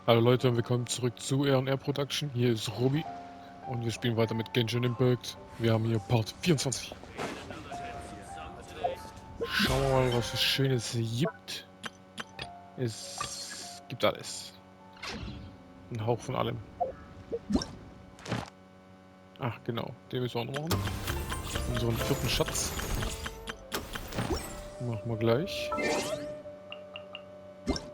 Hallo Leute und willkommen zurück zu R&R Production. Hier ist Robi und wir spielen weiter mit Genshin Impact. Wir haben hier Part 24. Schauen wir mal, was es Schönes gibt. Es gibt alles. Ein Hauch von allem. Ach genau, den müssen wir auch noch machen. Unseren vierten Schatz. Machen wir gleich.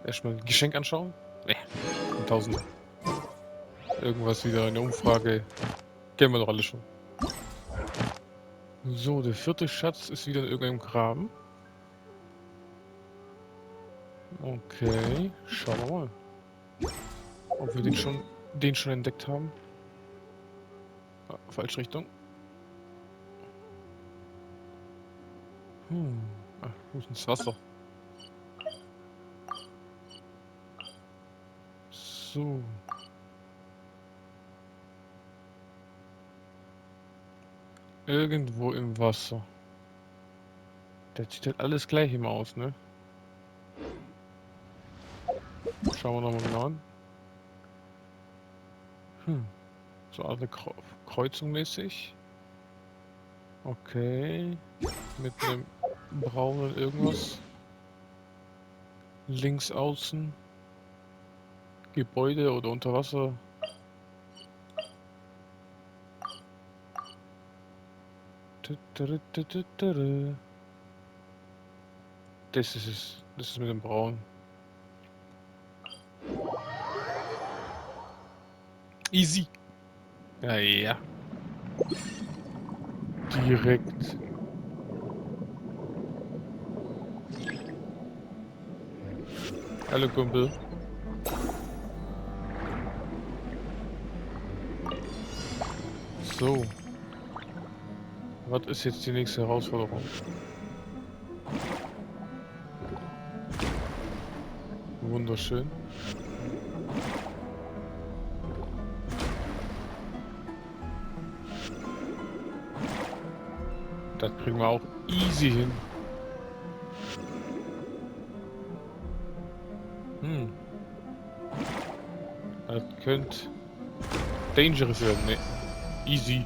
Erstmal ein Geschenk anschauen. Ne, ein Tausender. Irgendwas wieder in der Umfrage. Kennen wir doch alle schon. So, der vierte Schatz ist wieder in irgendeinem Graben. Okay, schauen wir mal, ob wir den schon entdeckt haben. Ah, falsche Richtung. Ah, wo ist denn das Wasser? So. Irgendwo im Wasser. Das sieht halt alles gleich immer aus, ne? Schauen wir nochmal genau an. So eine Kreuzung mäßig. Okay. Mit einem braunen irgendwas. Links außen. Gebäude oder unter Wasser. Das ist es. Das ist mit dem Braun. Easy. Ja, ja. Direkt. Hallo Kumpel. So. Was ist jetzt die nächste Herausforderung? Wunderschön. Das kriegen wir auch easy hin. Das könnte dangerous werden. Ne, easy.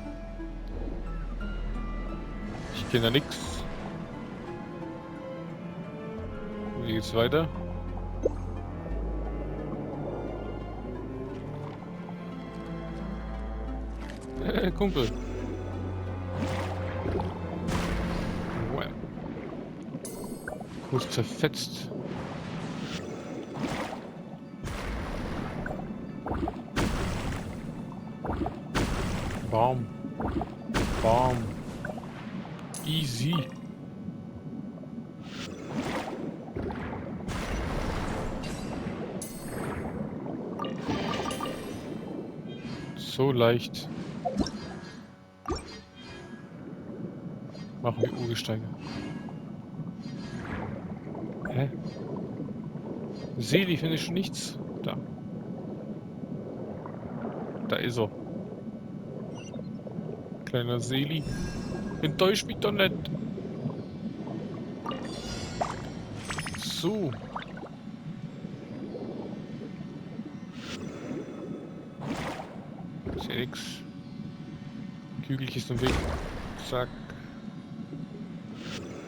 Ich kenne da nix. Wie geht's weiter? Kumpel. Wow. Kurz zerfetzt. Bam. Bam. Easy. So leicht. Machen wir Urgesteine. Hä? Seeli finde ich schon nichts. Da. Da ist er. Kleiner Seeli. Enttäusch mich doch nicht. So. Ist ja nix. Kügelchen ist im Weg. Zack.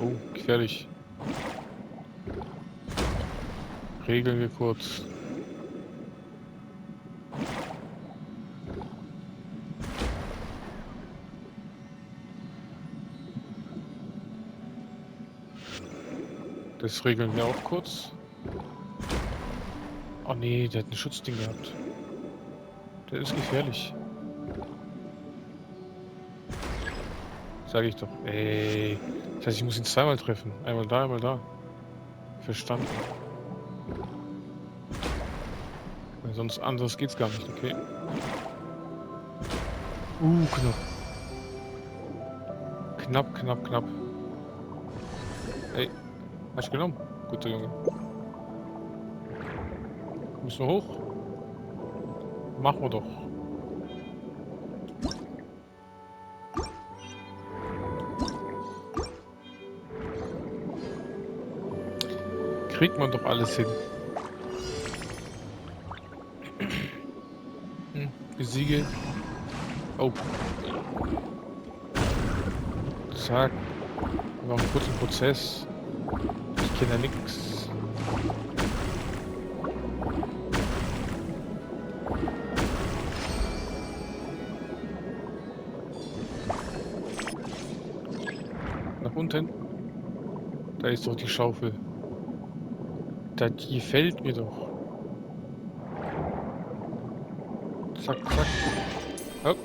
Oh, gefährlich. Regeln wir kurz. Das regeln wir auch kurz. Oh nee, der hat ein Schutzding gehabt. Der ist gefährlich. Sag ich doch. Ey. Das heißt, ich muss ihn zweimal treffen. Einmal da, einmal da. Verstanden. Weil sonst anders geht's gar nicht, okay? Knapp. Knapp, knapp, knapp. Ey, hast du genommen? Guter Junge. Müssen wir hoch? Machen wir doch. Kriegt man doch alles hin. Besiege. Oh. Zack. Wir machen kurz einen Prozess. Ich kenne ja nix. Nach unten. Da ist doch die Schaufel. Das gefällt mir doch. Zack, zack. Hopp.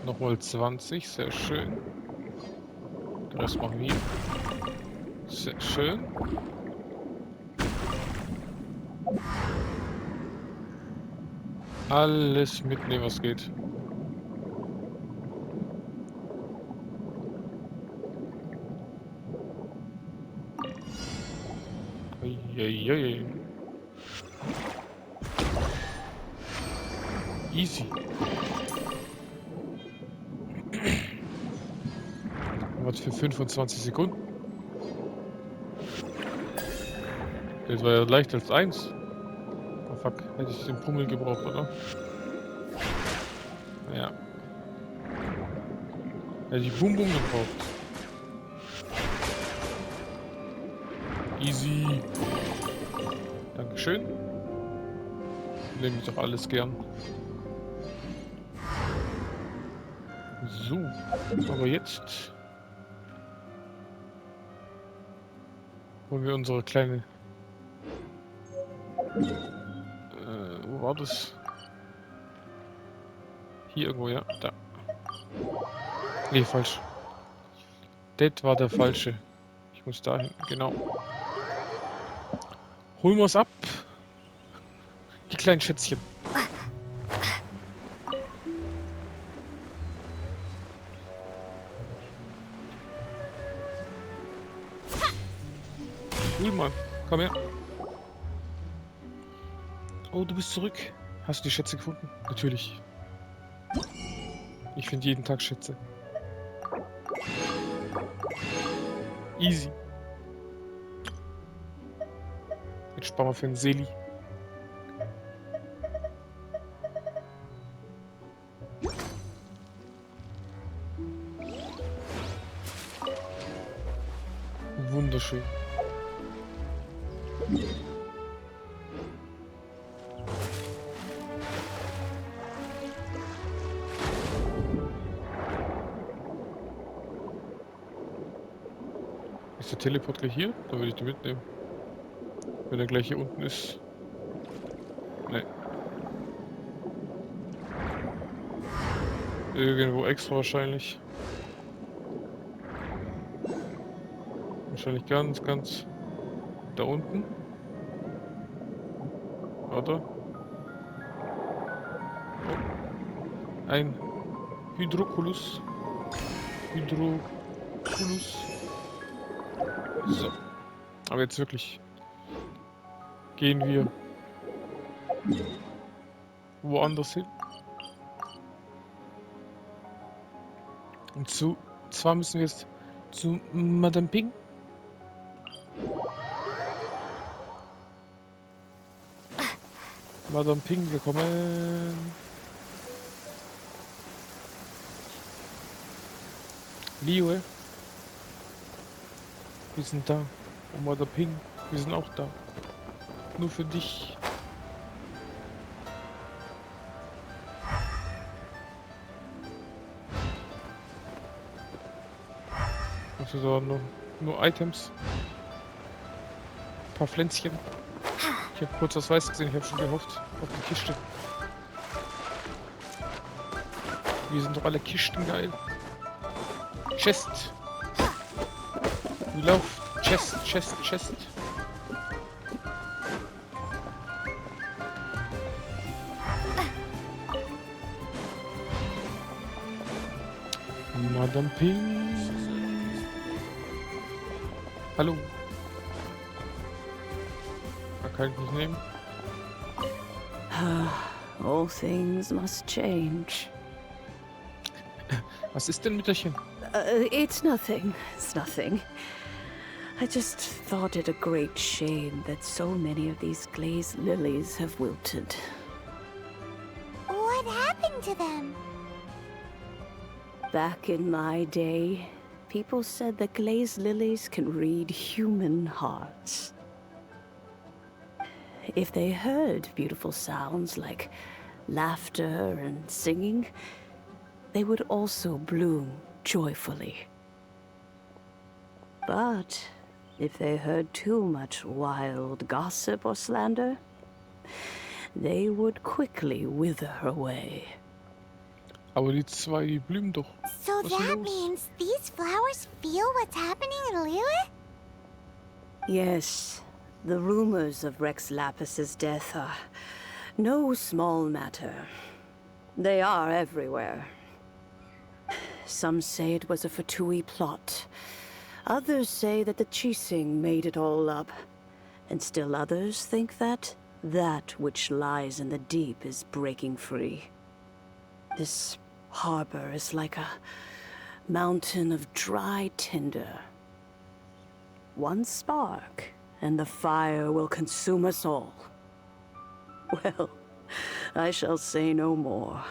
Nochmal 20, sehr schön. Den Rest machen wir. Sehr schön. Alles mitnehmen, was geht. Uiuiui. Easy. Was für 25 Sekunden? Das war ja leichter als 1. Oh fuck, hätte ich den Pummel gebraucht, oder? Ja. Hätte ich Bum Bum gebraucht. Easy. Dankeschön. Nehme ich doch alles gern. So, aber jetzt holen wir unsere kleine... wo war das? Hier irgendwo, ja, da. Nee, falsch. Das war der falsche. Ich muss dahin, genau. Holen wir es ab. Die kleinen Schätzchen. Cool, Mann. Komm her. Oh, du bist zurück. Hast du die Schätze gefunden? Natürlich. Ich finde jeden Tag Schätze. Easy. Jetzt sparen wir für den Seli. Wunderschön. Ist der Teleport gleich hier? Da würde ich die mitnehmen. Wenn er gleich hier unten ist. Ne. Irgendwo extra wahrscheinlich. Wahrscheinlich ganz da unten. Oder? Oh. Ein Hydroculus. So. Aber jetzt wirklich. Gehen wir woanders hin. Und zwar müssen wir jetzt zu Madame Ping. Madame Ping, willkommen. Liebe. Wir sind da. Oh, Madame Ping, wir sind auch da. Nur für dich. Also da nur Items. Ein paar Pflänzchen. Ich habe kurz was Weiß gesehen, ich habe schon gehofft auf die Kiste. Wir sind doch alle Kisten geil. Chest. Wir laufen. Chest. Madame Ping. Hallo. Da kann ich nicht nehmen. All things must change. Was ist denn, Mütterchen? It's nothing. It's nothing. I just thought it a great shame that so many of these glazed lilies have wilted. happened to them? Back in my day, people said that glazed lilies can read human hearts. If they heard beautiful sounds like laughter and singing, they would also bloom joyfully. But if they heard too much wild gossip or slander, they would quickly wither away. Aber die zwei, die blühen doch. So Was ist that los? means these flowers feel what's happening in Liyue? Yes, the rumors of Rex Lapis's death are no small matter. They are everywhere. Some say it was a Fatui plot. Others say that the Chising made it all up. And still others think that which lies in the deep is breaking free. This harbor is like a mountain of dry tinder. One spark, and the fire will consume us all. Well, I shall say no more.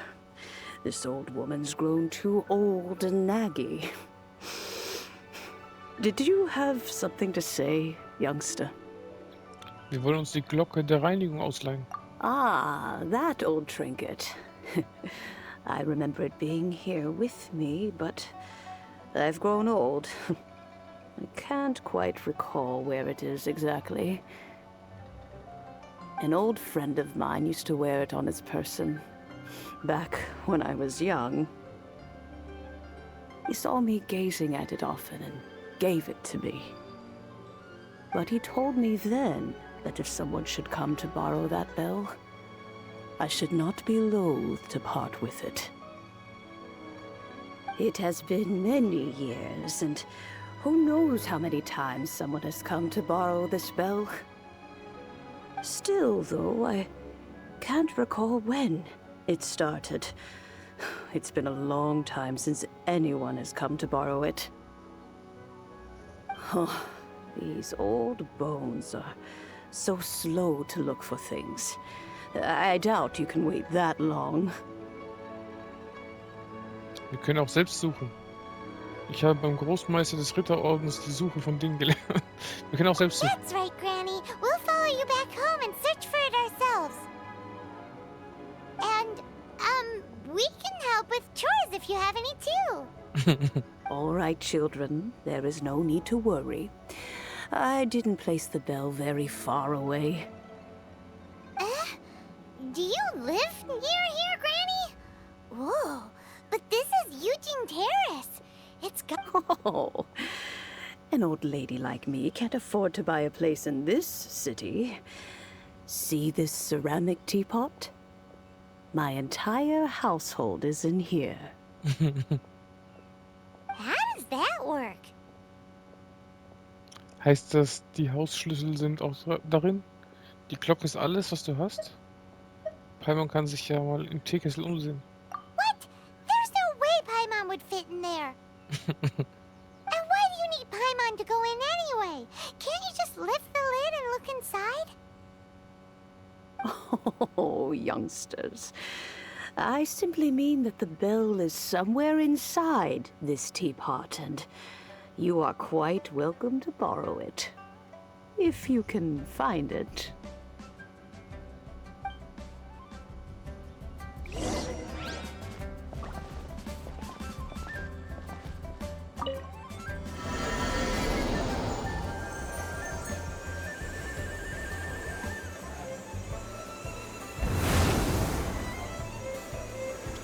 This old woman's grown too old and naggy. Did you have something to say, youngster? Wir wollen uns die Glocke der Reinigung ausleihen. Ah, that old trinket. I remember it being here with me, but I've grown old. I can't quite recall where it is exactly. An old friend of mine used to wear it on his person, back when I was young. He saw me gazing at it often and gave it to me. But he told me then that if someone should come to borrow that bell, I should not be loath to part with it. It has been many years, and who knows how many times someone has come to borrow this bell. Still, though, I can't recall when it started. It's been a long time since anyone has come to borrow it. Oh, these old bones are so slow to look for things. I doubt you can wait that long. Wir können auch selbst suchen. Ich habe beim Großmeister des Ritterordens die Suche von Dingen gelernt. Wir können auch selbst suchen. That's right, Granny. We'll follow you back home and search for it ourselves. And, we can help with chores if you have any too. All right, children. There is no need to worry. I didn't place the bell very far away. Do you live near here, Granny? Whoa, but this is Eugene Terrace. It's got... Oh, an old lady like me can't afford to buy a place in this city. See this ceramic teapot? My entire household is in here. How does that work? Heißt das, die Hausschlüssel sind auch darin? Die Glocke ist alles, was du hast? Paimon kann sich ja mal im Teekessel umsehen. What? There's no way Paimon would fit in there. And why do you need Paimon to go in anyway? Can't you just lift the lid and look inside? Oh, youngsters. I simply mean that the bell is somewhere inside this teapot, and you are quite welcome to borrow it. If you can find it.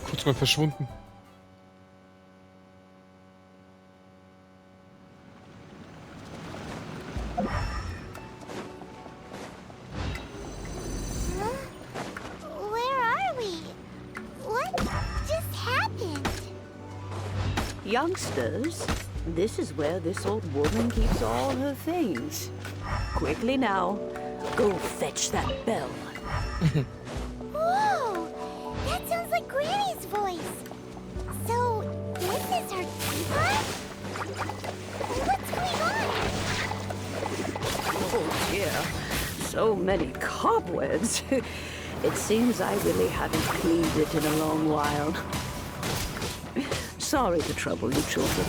Kurz mal verschwunden. Where are we? What just happened? Youngsters, this is where this old woman keeps all her things. Quickly now, go fetch that bell. Whoa! That sounds like Granny's voice. So, this is her teapot? What's going on? Oh dear. So many cobwebs. It seems I really haven't cleaned it in a long while. Sorry to trouble you children.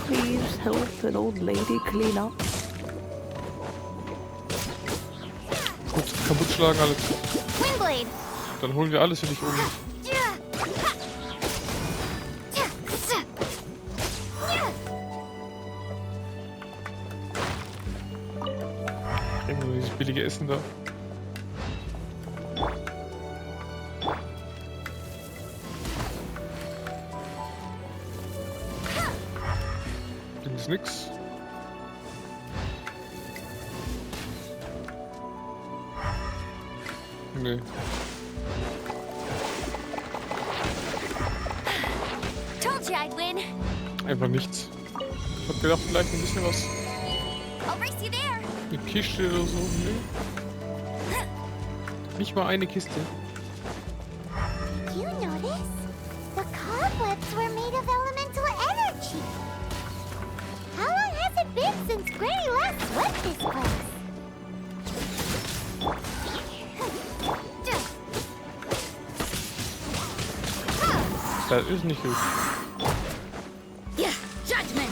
Please help an old lady clean up. Gut, kaputt schlagen alles. Windblade. Dann holen wir alles für dich um. Kriegen wir dieses billige Essen da. Das ist nix. Nee. Told you I'd win. Einfach nichts. Ich hab gedacht, vielleicht ein bisschen was. I'll race you there. Eine Kiste oder so. Nee. Nicht mal eine Kiste. Did you notice? The cobwebs were made of elemental energy. How long has it been since Granny last swept this place? Das ist nicht gut. Yeah, judgment.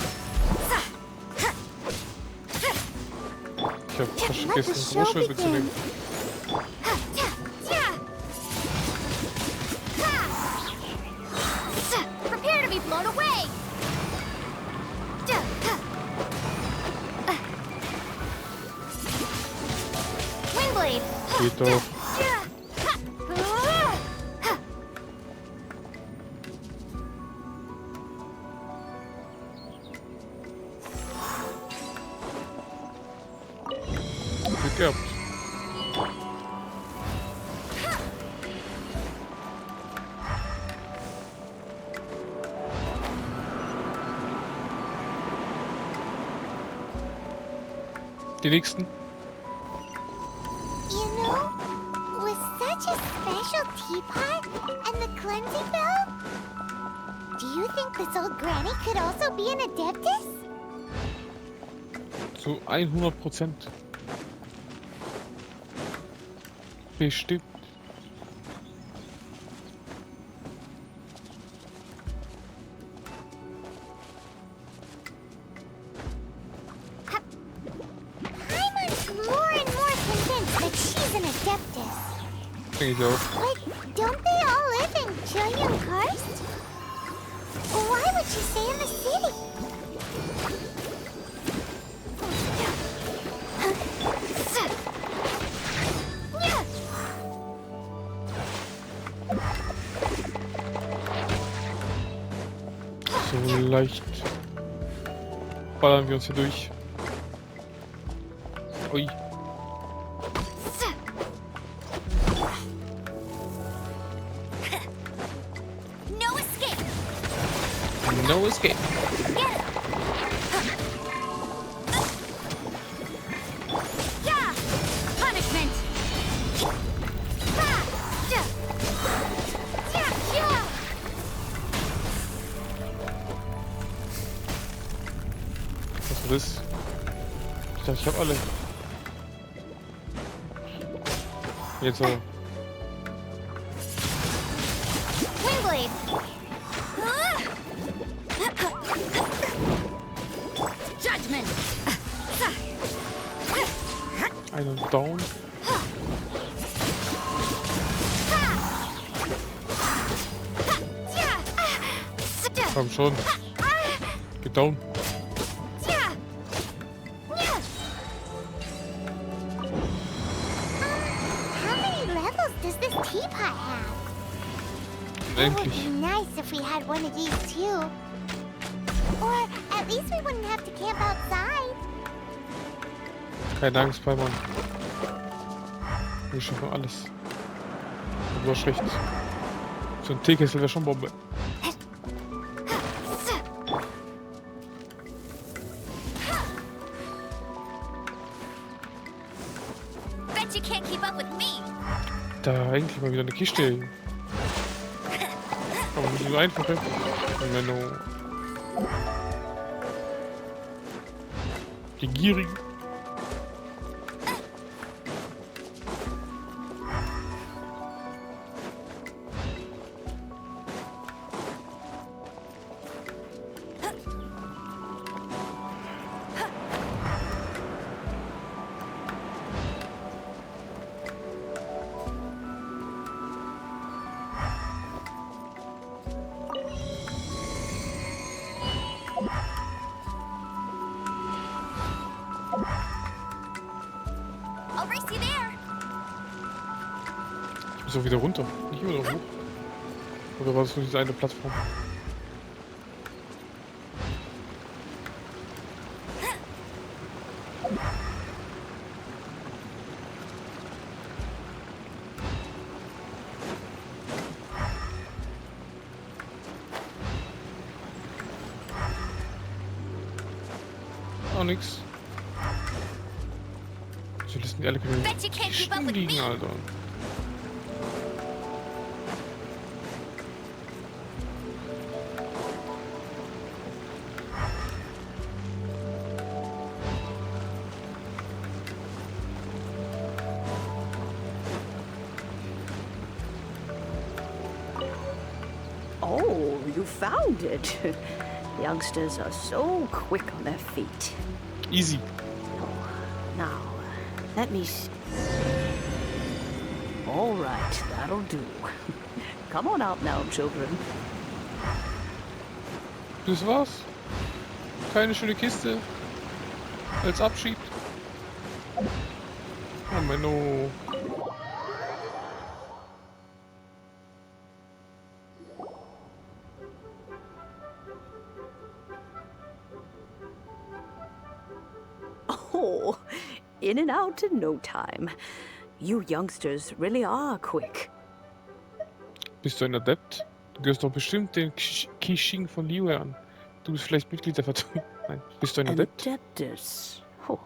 Ich hab vergessen, Großschwert zu nehmen. Prepare to be blown away. Windblade. Geht doch. Glück gehabt. Die nächsten. You know, with such a special teapot and the cleansing bell, do you think this old granny could also be an adeptus? Zu 100%. Bestimmt. Paimon's more and more convinced that she's an adeptus. Denke ich auch. But don't they all live in Julian Karst? Why would she stay in the city? So leicht ballern wir uns hier durch. Ui. No escape. No escape. Yeah. Punishment. Was war das? Ich dachte, ich hab alle. Jetzt aber. Windblade. Judgment. Einen down. Komm schon. Geh down. How many levels does this teapot have? It would Endlich. be nice if we had one of these too. Or at least we wouldn't have to camp outside. Keine Angst, Paimon. Wir schaffen alles. Du hast recht. So ein Teekessel wäre schon Bombe. Bet you can't keep up with me. Da eigentlich mal wieder eine Kiste. Aber nicht so einfache. Menno. Die Gierigen. So wieder runter. Nicht immer noch hoch. Oder war das nur diese eine Plattform? Auch nix. So lassen die alle keine Bet you can't keep up Kisten with liegen, me. Alter. Oh, you found it. Youngsters are so quick on their feet. Easy. Now, let me see. All right, that'll do. Come on out now, children. Das war's. Keine schöne Kiste. Als Abschied. Oh, Menno. Oh, in and out in no time. You youngsters really are quick. Bist du ein Adept? Du gehörst doch bestimmt den Qixing von Liyue an. Du bist vielleicht Mitglied der Vertretung. Nein. Bist du ein An Adept? adeptus. Oh,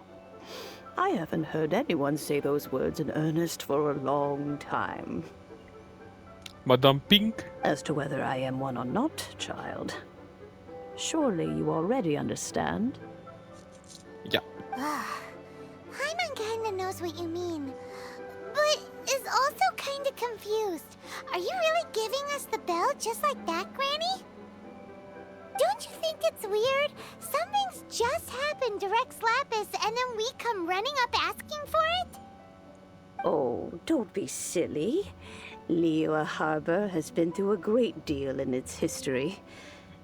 I haven't heard anyone say those words in earnest for a long time. Madame Pink? As to whether I am one or not, child, surely you already understand. Ja. Paimon kinda knows what you mean, but is also kinda confused. Are you really giving us the bell just like that, Granny? Don't you think it's weird? Something's just happened to Rex Lapis and then we come running up asking for it? Oh, don't be silly. Liyue Harbor has been through a great deal in its history.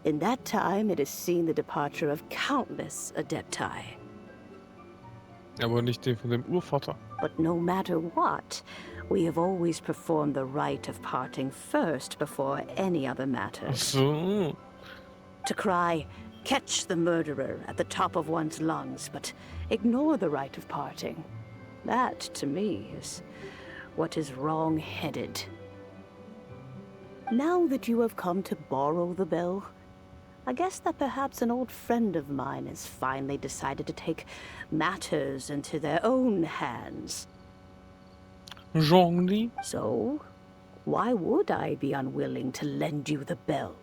In that time, it has seen the departure of countless adepti. Aber nicht den von dem Urvater. But no matter what, we have always performed the rite of parting first before any other Ach matters. so. To cry, catch the murderer at the top of one's lungs, but ignore the rite of parting. That, to me, is what is wrong-headed. Now that you have come to borrow the bell, I guess that perhaps an old friend of mine has finally decided to take matters into their own hands. Zhongli? So, why would I be unwilling to lend you the bell?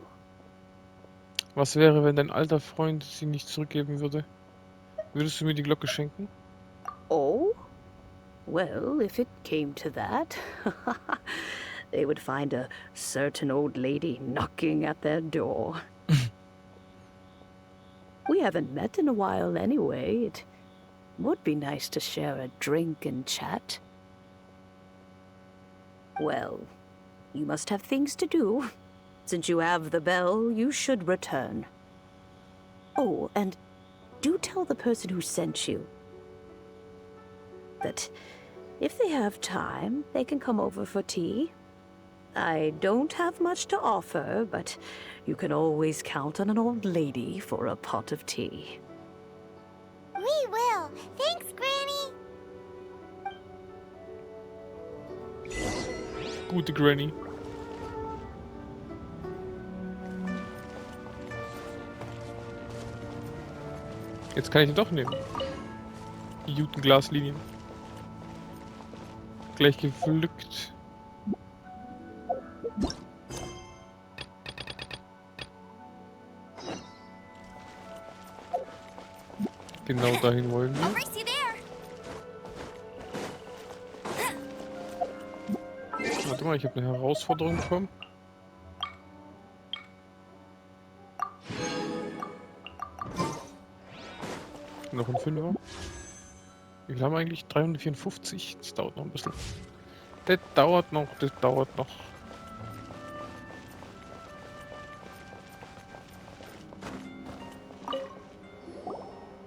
Was wäre, wenn dein alter Freund sie nicht zurückgeben würde? Würdest du mir die Glocke schenken? Oh? Well, if it came to that, they would find a certain old lady knocking at their door. We haven't met in a while anyway. It would be nice to share a drink and chat. Well, you must have things to do. Since you have the bell, you should return. Oh, and do tell the person who sent you that if they have time, they can come over for tea. I don't have much to offer, but you can always count on an old lady for a pot of tea. We will. Thanks, Granny. Gute Granny. Jetzt kann ich ihn doch nehmen. Die guten Glaslinien. Gleich gepflückt. Genau dahin wollen I'll wir. race you there. Warte mal, ich habe eine Herausforderung bekommen. Noch ein Fünfer. Wie viel haben wir eigentlich? 354. Das dauert noch ein bisschen. Das dauert noch, das dauert noch.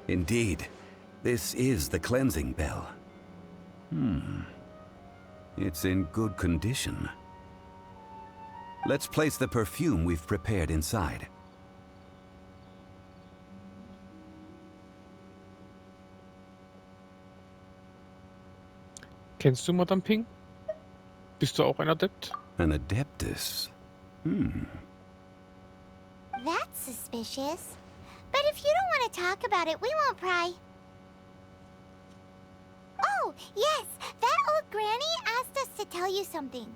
Indeed, this is the cleansing bell. It's in good condition. Let's place the perfume we've prepared inside. Kennst du Madame Ping? Bist du auch ein Adept? An Adeptus. That's suspicious. But if you don't want to talk about it, we won't pry. Oh, yes, that old granny asked us to tell you something.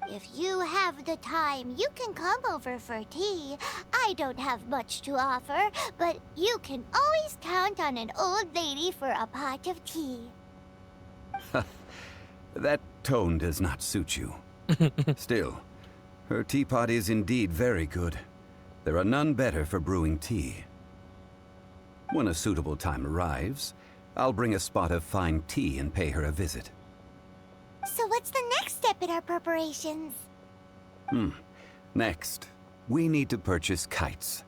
If you have the time, you can come over for tea. I don't have much to offer, but you can always count on an old lady for a pot of tea. That tone does not suit you. Still, her teapot is indeed very good. There are none better for brewing tea. When a suitable time arrives, I'll bring a spot of fine tea and pay her a visit. So what's the next step in our preparations? Next, we need to purchase kites.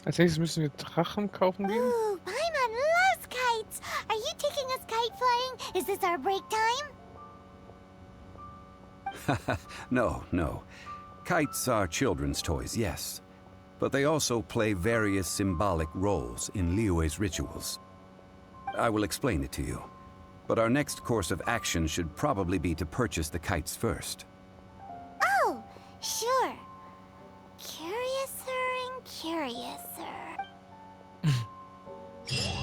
Als nächstes müssen wir Drachen kaufen gehen. Ooh, Paimon loves kites! Are you taking us kite flying? Is this our break time? No. Kites are children's toys, yes. But they also play various symbolic roles in Liyue's rituals. I will explain it to you. But our next course of action should probably be to purchase the kites first. Oh, sure. Curiouser and curiouser.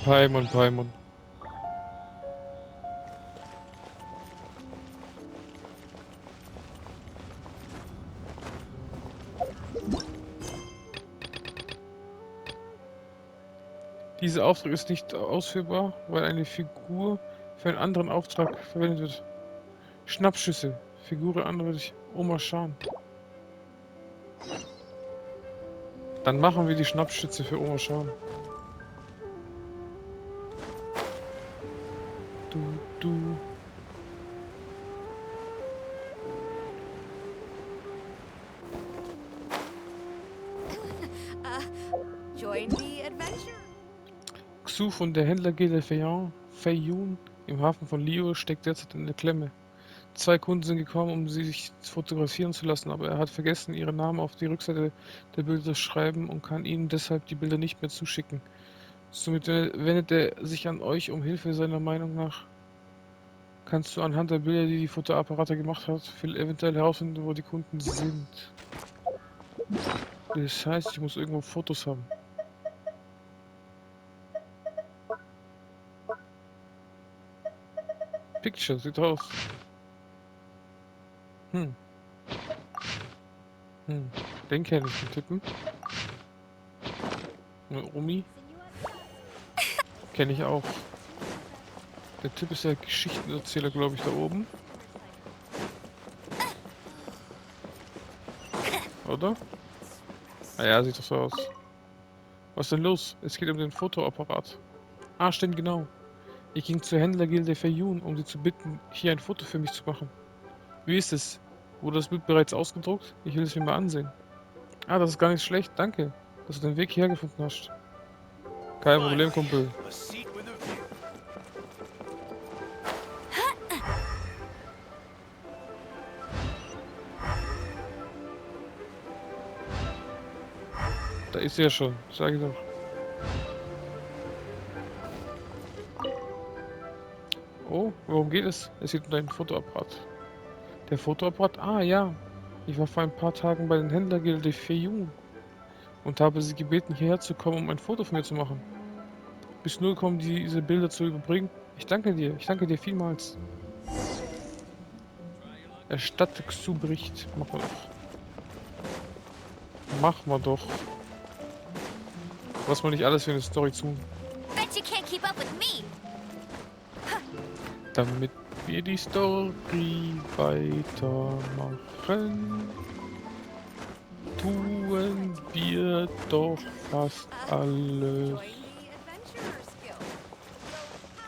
Paimon. Dieser Auftrag ist nicht ausführbar, weil eine Figur für einen anderen Auftrag verwendet wird. Schnappschüsse. Figur eindeutig Oma Schan. Dann machen wir die Schnappschütze für Oma Schan. Du. Join the adventure. Xuf und der Händler Gede Feiyun im Hafen von Liyue steckt derzeit in der Klemme. 2 Kunden sind gekommen, um sie sich fotografieren zu lassen, aber er hat vergessen, ihre Namen auf die Rückseite der Bilder zu schreiben und kann ihnen deshalb die Bilder nicht mehr zuschicken. Somit wendet er sich an euch um Hilfe. Seiner Meinung nach kannst du anhand der Bilder, die die Fotoapparate gemacht hat, eventuell herausfinden, wo die Kunden sind. Das heißt, ich muss irgendwo Fotos haben. Picture, sieht aus. Den kenne ich, den Tippen. Omi. Kenne ich auch. Der Typ ist der Geschichtenerzähler, glaube ich, da oben. Oder? Ja, sieht doch so aus. Was ist denn los? Es geht um den Fotoapparat. Ah, stimmt, genau. Ich ging zur Händlergilde Feiyun, um sie zu bitten, hier ein Foto für mich zu machen. Wie ist es? Wurde das Bild bereits ausgedruckt? Ich will es mir mal ansehen. Ah, das ist gar nicht schlecht. Danke, dass du den Weg hierher gefunden hast. Kein Problem, Kumpel. Da ist sie ja schon, sag ich doch. Oh, worum geht es? Es geht um deinen Fotoapparat. Der Fotoapparat? Ah, ja. Ich war vor ein paar Tagen bei den Händlergilde Feiyun und habe sie gebeten, hierher zu kommen, um ein Foto von mir zu machen. Bist nur gekommen, diese Bilder zu überbringen? Ich danke dir vielmals. Erstatte Xu-Bericht. Mach mal doch. Was man nicht alles für eine Story zu. Bet you can't keep up with me. Damit wir die Story weitermachen, tun wir doch fast alles.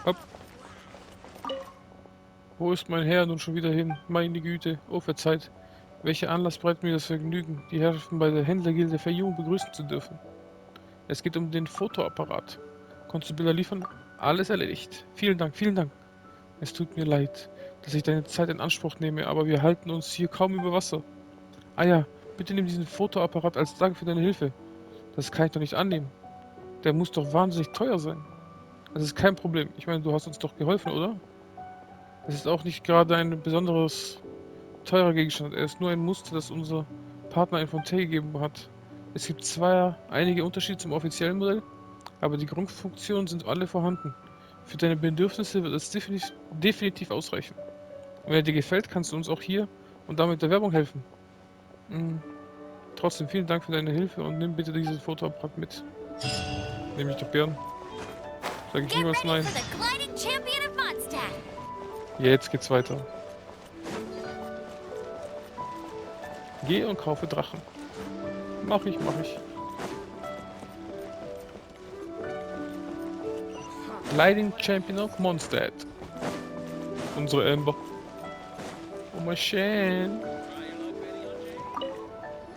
Hopp. Wo ist mein Herr nun schon wieder hin? Meine Güte. Oh, verzeiht. Welcher Anlass bereitet mir das Vergnügen, die Herrschaften bei der Händlergilde Feiyun begrüßen zu dürfen? Es geht um den Fotoapparat. Konntest du Bilder liefern? Alles erledigt. Vielen Dank, vielen Dank. Es tut mir leid, dass ich deine Zeit in Anspruch nehme, aber wir halten uns hier kaum über Wasser. Ah ja, bitte nimm diesen Fotoapparat als Dank für deine Hilfe. Das kann ich doch nicht annehmen. Der muss doch wahnsinnig teuer sein. Das ist kein Problem. Ich meine, du hast uns doch geholfen, oder? Es ist auch nicht gerade ein besonderes teurer Gegenstand. Er ist nur ein Muster, das unser Partner in Fontaine gegeben hat. Es gibt zwar einige Unterschiede zum offiziellen Modell, aber die Grundfunktionen sind alle vorhanden. Für deine Bedürfnisse wird es definitiv ausreichen. Und wenn er dir gefällt, kannst du uns auch hier und damit der Werbung helfen. Mm, Trotzdem vielen Dank für deine Hilfe und nimm bitte dieses Fotoapparat mit. Nehme ich doch gern. Sag ich Get niemals ready nein. for the gliding champion of Mondstadt. Ja, jetzt geht's weiter. Geh und kaufe Drachen. Mach ich. Gliding Champion of Mondstadt. Unsere Amber. Oh, Manche.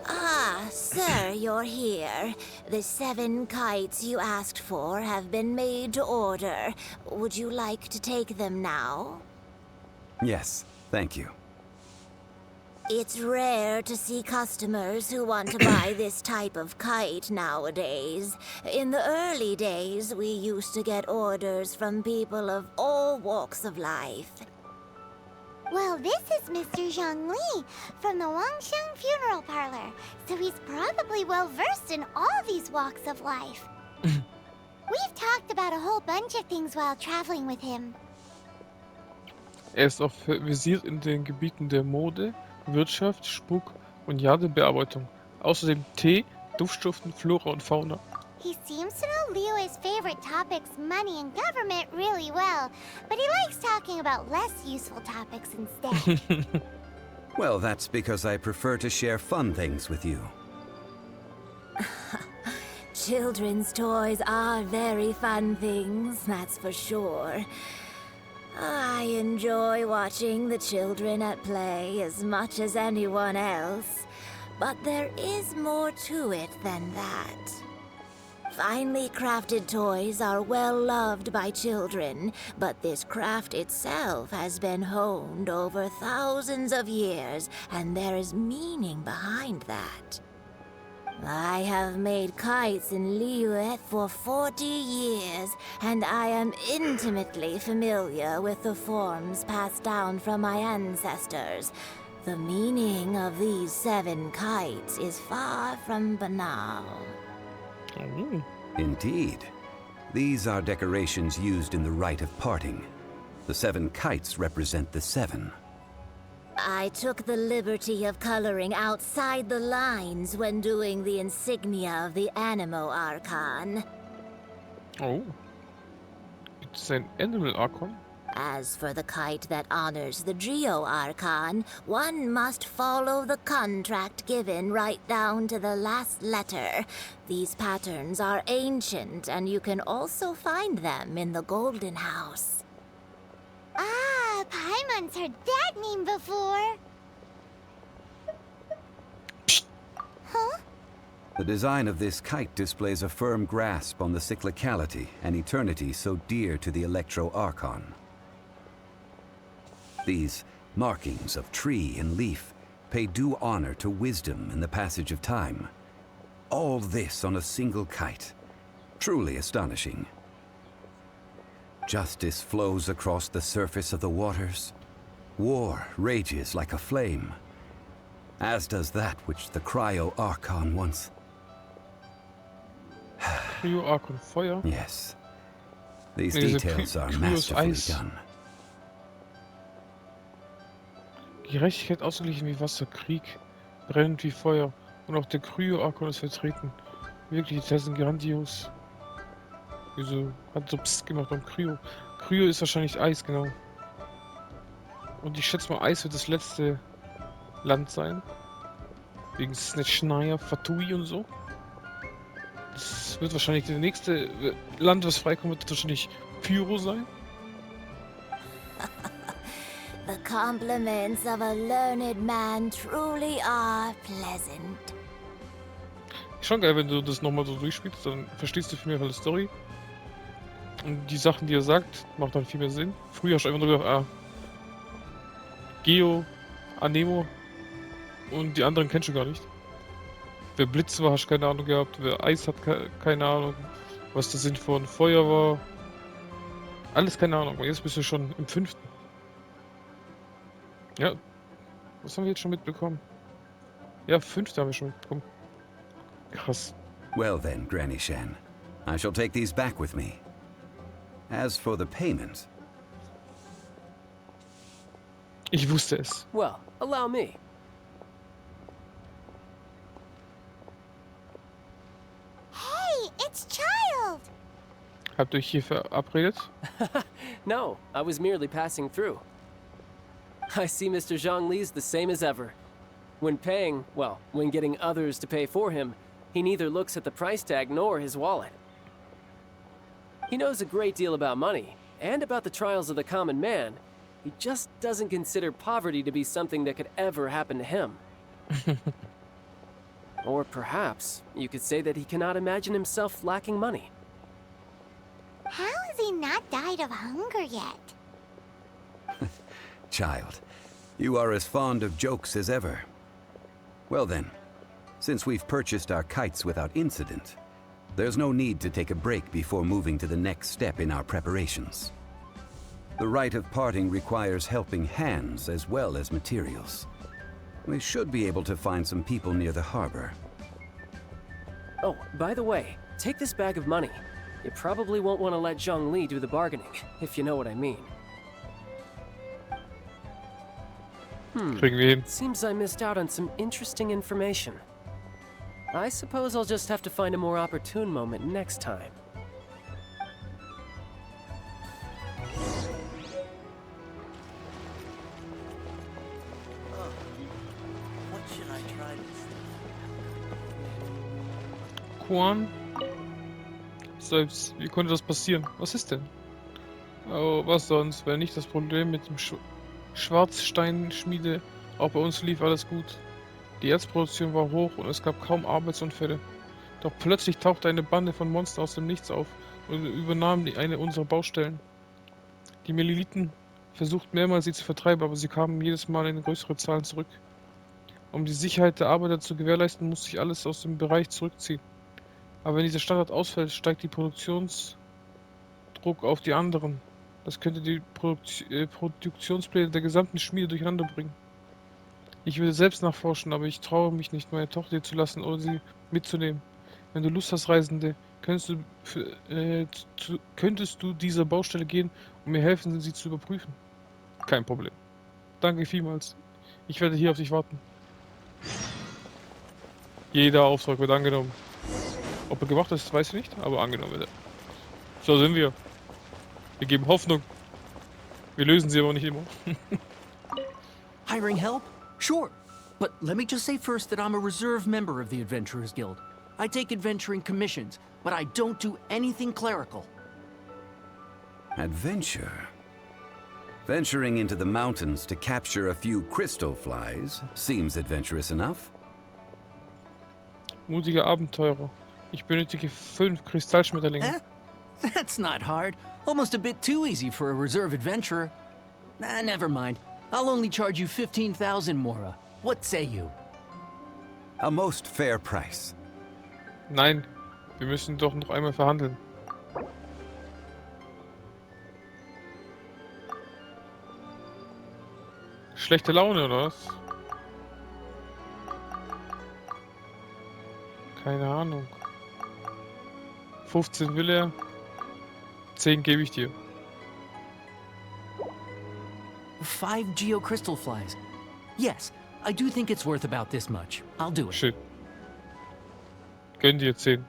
Ah, sir, you're here. The 7 kites you asked for have been made to order. Would you like to take them now? Yes, thank you. It's rare to see customers who want to buy this type of kite nowadays. In the early days, we used to get orders from people of all walks of life. Well, this is Mr. Zhongli from the Wangsheng Funeral Parlor, so he's probably well versed in all these walks of life. We've talked about a whole bunch of things while traveling with him. Er ist auch versiert in den Gebieten der Mode, Wirtschaft, Schmuck und Jadebearbeitung. Außerdem Tee, Duftstoffen, Flora und Fauna. He seems to know Liyue's favorite topics, money and government, really well, but he likes talking about less useful topics instead. Well, that's because I prefer to share fun things with you. Children's toys are very fun things, that's for sure. I enjoy watching the children at play as much as anyone else, but there is more to it than that. Finely crafted toys are well loved by children, but this craft itself has been honed over thousands of years, and there is meaning behind that. I have made kites in Liyue for 40 years, and I am intimately familiar with the forms passed down from my ancestors. The meaning of these 7 kites is far from banal. Oh. Indeed. These are decorations used in the rite of parting. The 7 kites represent the 7. I took the liberty of coloring outside the lines when doing the insignia of the Animo Archon. Oh. It's an Animal Archon. As for the kite that honors the Geo Archon, one must follow the contract given right down to the last letter. These patterns are ancient, and you can also find them in the Golden House. Ah, Paimon's heard that name before. Huh? The design of this kite displays a firm grasp on the cyclicality and eternity so dear to the Electro Archon. These markings of tree and leaf pay due honor to wisdom and the passage of time. All this on a single kite. Truly astonishing. Justice flows across the surface of the waters. War rages like a flame, as does that which the Cryo Archon once... Cryo Archon Feuer. Yes. These Nee, diese details are Cryos masterfully Eis. done. Gerechtigkeit ausgeglichen wie Wasser, Krieg brennend wie Feuer. Und auch der Cryo Archon ist vertreten. Wirklich, die Details sind grandios. Wieso hat so Psst gemacht beim Cryo? Cryo ist wahrscheinlich Eis, genau. Und ich schätze mal, Eis wird das letzte Land sein. Wegen Snetschnaya, Fatui und so. Das wird wahrscheinlich das nächste Land, was freikommt, wird wahrscheinlich Pyro sein. The compliments of a learned man truly are pleasant. Schon geil, wenn du das nochmal so durchspielst, dann verstehst du viel mehr von der Story. Und die Sachen, die er sagt, macht dann viel mehr Sinn. Früher hast du einfach nur gedacht, Geo, Anemo und die anderen kennst du gar nicht. Wer Blitz war, hast du keine Ahnung gehabt. Wer Eis hat, keine Ahnung. Was der Sinn von Feuer war. Alles keine Ahnung. Und jetzt bist du schon im 5. Ja, was haben wir jetzt schon mitbekommen? Ja, 5. haben wir schon mitbekommen. Krass. Well then, Granny Shan, I shall take these back with me. As for the payment, Ich wusste es. Well, allow me. Hey, it's Child! Habt ihr euch hier verabredet? No, I was merely passing through. I see Mr. Zhongli's the same as ever. When paying, well, when getting others to pay for him, he neither looks at the price tag nor his wallet. He knows a great deal about money, and about the trials of the common man. He just doesn't consider poverty to be something that could ever happen to him. Or perhaps you could say that he cannot imagine himself lacking money. How has he not died of hunger yet? child, you are as fond of jokes as ever. Well then, since we've purchased our kites without incident, there's no need to take a break before moving to the next step in our preparations. The rite of parting requires helping hands as well as materials. We should be able to find some people near the harbor. Oh, by the way, take this bag of money. You probably won't want to let Zhongli do the bargaining, if you know what I mean. Kriegen wir hin. Seems I missed out on some interesting information. I suppose I'll just have to find a more opportune moment next time. What should I try this? Quan? Selbst, wie konnte das passieren? Was ist denn? Oh, was sonst, wenn nicht das Problem mit dem Schwarzsteinschmiede. Auch bei uns lief alles gut. Die Erzproduktion war hoch und es gab kaum Arbeitsunfälle. Doch plötzlich tauchte eine Bande von Monstern aus dem Nichts auf und übernahm eine unserer Baustellen. Die Meliliten versuchten mehrmals sie zu vertreiben, aber sie kamen jedes Mal in größere Zahlen zurück. Um die Sicherheit der Arbeiter zu gewährleisten, musste sich alles aus dem Bereich zurückziehen. Aber wenn dieser Standard ausfällt, steigt die Produktionsdruck auf die anderen. Das könnte die Produktionspläne der gesamten Schmiede durcheinander bringen. Ich würde selbst nachforschen, aber ich traue mich nicht, meine Tochter hier zu lassen oder sie mitzunehmen. Wenn du Lust hast, Reisende, könntest du dieser Baustelle gehen und mir helfen, sie zu überprüfen. Kein Problem. Danke vielmals. Ich werde hier auf dich warten. Jeder Auftrag wird angenommen. Ob er gemacht ist, weiß ich nicht, aber angenommen wird er. So sind wir. Wir geben Hoffnung. Wir lösen sie aber nicht immer. Hiring help? Sure. But let me just say first that I'm a reserve member of the Adventurers Guild. I take adventuring commissions, but I don't do anything clerical. Adventure? Venturing into the mountains to capture a few crystal flies seems adventurous enough. Mutiger Abenteurer. Ich benötige 5 Kristallschmetterlinge. That's not hard. Almost a bit too easy for a reserve adventurer. Never mind. I'll only charge you 15,000 Mora. What say you? A most fair price. Nein, wir müssen doch noch einmal verhandeln. Schlechte Laune, oder was? Keine Ahnung. 15 will er. 10 gebe ich dir. 5 geocrystal flies. Yes, I do think it's worth about this much. I'll do it. Shit. Gönn dir 10.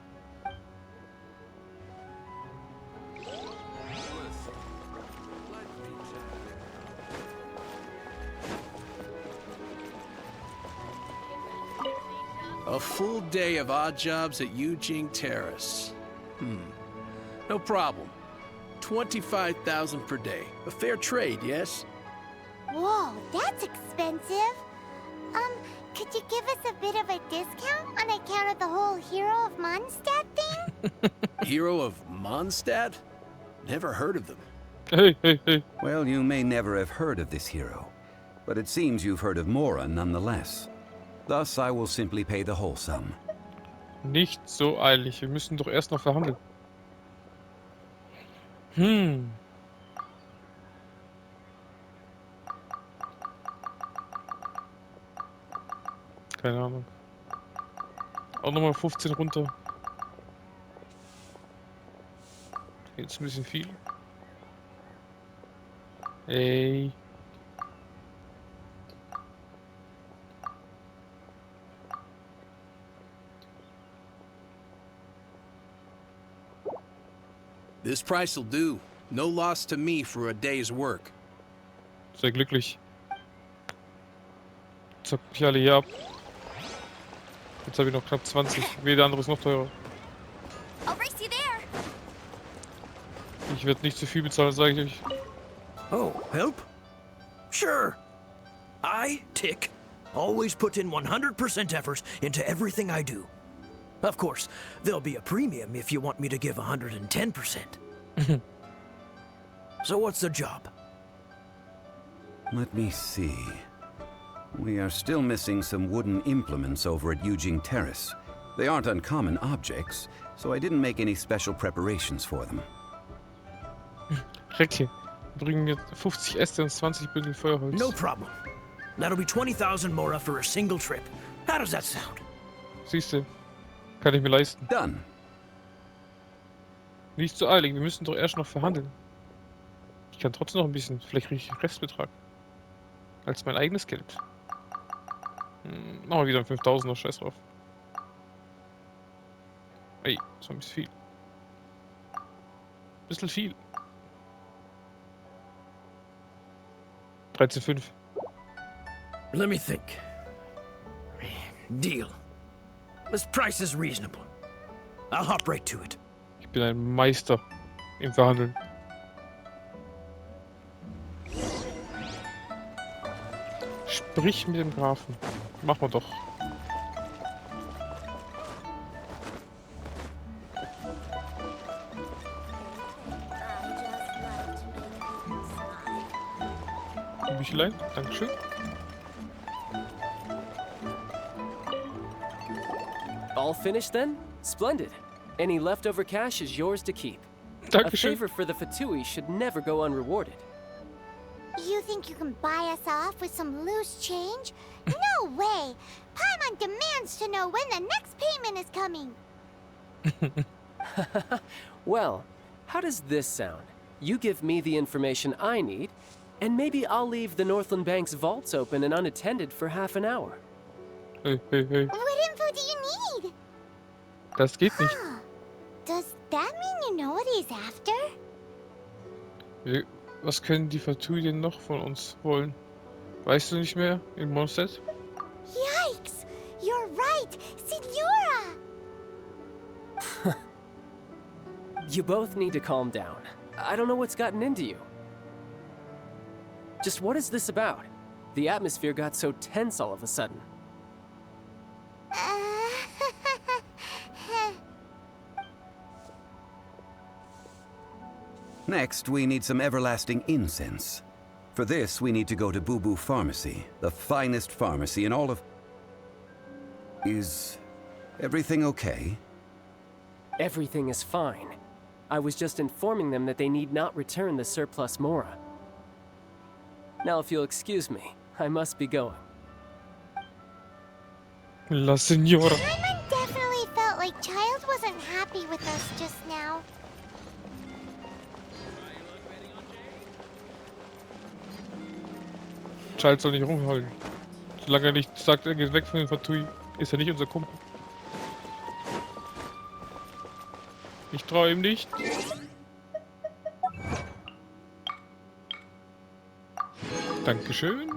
A full day of odd jobs at Eugene Terrace. No problem. 25,000 per day. A fair trade, yes? Whoa, that's expensive. Could you give us a bit of a discount on account of the whole Hero of Mondstadt thing? Hero of Mondstadt? Never heard of them. Hey, hey, hey. Well, you may never have heard of this hero, but it seems you've heard of Mora nonetheless. Thus, I will simply pay the whole sum. Nicht so eilig. Wir müssen doch erst noch verhandeln. Hm. Keine Ahnung. Auch nochmal 15 runter. Jetzt ein bisschen viel. Ey. This price will do. No loss to me for a day's work. Sehr glücklich. Zock mich alle hier ab. Jetzt habe ich noch knapp 20. Jeder andere ist noch teurer. I'll race you there. Ich werde nicht zu viel bezahlen, sage ich euch. Oh, help? Sure. I, Tick, always put in 100% effort into everything I do. Of course, there'll be a premium if you want me to give 110%. So what's the job? Let me see. We are still missing some wooden implements over at Eugene Terrace. They aren't uncommon objects, so I didn't make any special preparations for them. Recke. Bringen mir 50 Äste und 20 Bündel Feuerholz. No problem. That'll be 20,000 Mora for a single trip. How does that sound? Siehste. Kann ich mir leisten. Done. Nicht so eilig. Wir müssen doch erst noch verhandeln. Ich kann trotzdem noch ein bisschen. Vielleicht kriege ich einen Restbetrag. Als mein eigenes Geld. Machen wir wieder einen 5000er. Scheiß drauf. Ey, das war ein bisschen viel. Bisschen viel. 13,5. Let me think. Deal. This price is reasonable. I'll hop right to it. Ich bin ein Meister im Verhandeln. Sprich mit dem Grafen. Machen wir doch. Ein Büchlein, Dankeschön. All finished then? Splendid. Any leftover cash is yours to keep. A Dankeschön. favor for the Fatui should never go unrewarded. You think you can buy us off with some loose change? No way! Paimon demands to know when the next payment is coming. Well, how does this sound? You give me the information I need, and maybe I'll leave the Northland Bank's vaults open and unattended for half an hour. Hey, hey, hey. What info do you need? Das geht nicht. Huh. Does that mean you know what he's after? Was können die Fatui denn noch von uns wollen? Weißt du nicht mehr? In Mondstadt? Yikes! You're right! Signora! You both need to calm down. I don't know what's gotten into you. Just what is this about? The atmosphere got so tense all of a sudden. Next, we need some everlasting incense. For this, we need to go to Boo Boo Pharmacy, the finest pharmacy in all of... Is everything okay? Everything is fine. I was just informing them that they need not return the surplus Mora. Now, if you'll excuse me, I must be going. La Signora. Paimon definitely felt like Child wasn't happy with us just now. Child soll nicht rumheulen. Solange er nicht sagt, er geht weg von den Fatui, ist er nicht unser Kumpel. Ich traue ihm nicht. Dankeschön.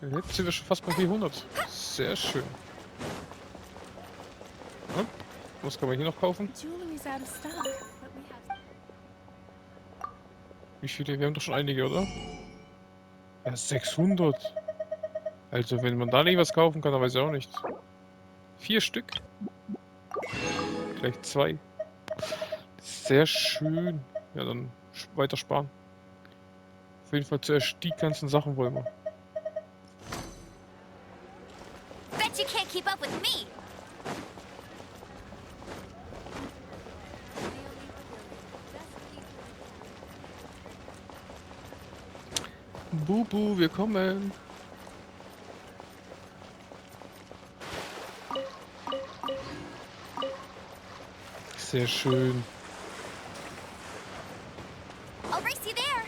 Jetzt sind wir schon fast bei 400. Sehr schön. Und? Was kann man hier noch kaufen? Wie viele? Wir haben doch schon einige, oder? Ja, 600. Also, wenn man da nicht was kaufen kann, dann weiß ich auch nicht. 4 Stück. Gleich 2. Sehr schön. Ja, dann weitersparen. Auf jeden Fall zuerst die ganzen Sachen wollen wir. Bet you can't keep up with me. Bubu, wir kommen. Sehr schön. I'll race you there.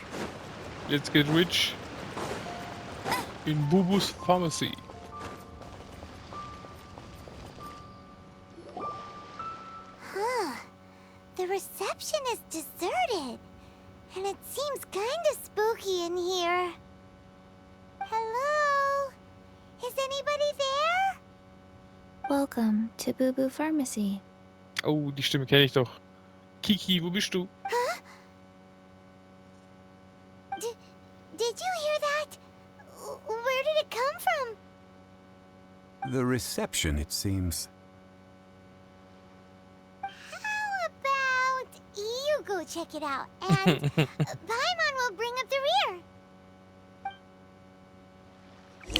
Let's get rich. In Bubus Pharmacy. Huh. The reception is deserted. And it seems kind of spooky in here. Hello? Is anybody there? Welcome to Boo Boo Pharmacy. Oh, die Stimme kenne ich doch. Kiki, wo bist du? Did you hear that? Where did it come from? The reception, it seems. How about you go check it out, and Paimon will bring up the rear.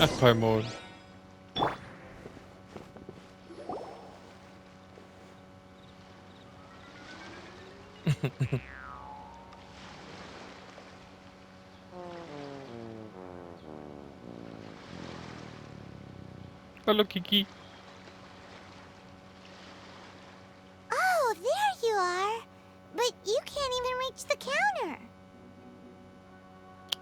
Ach, Paimon. Hallo Kiki. Oh, there you are. But you can't even reach the counter.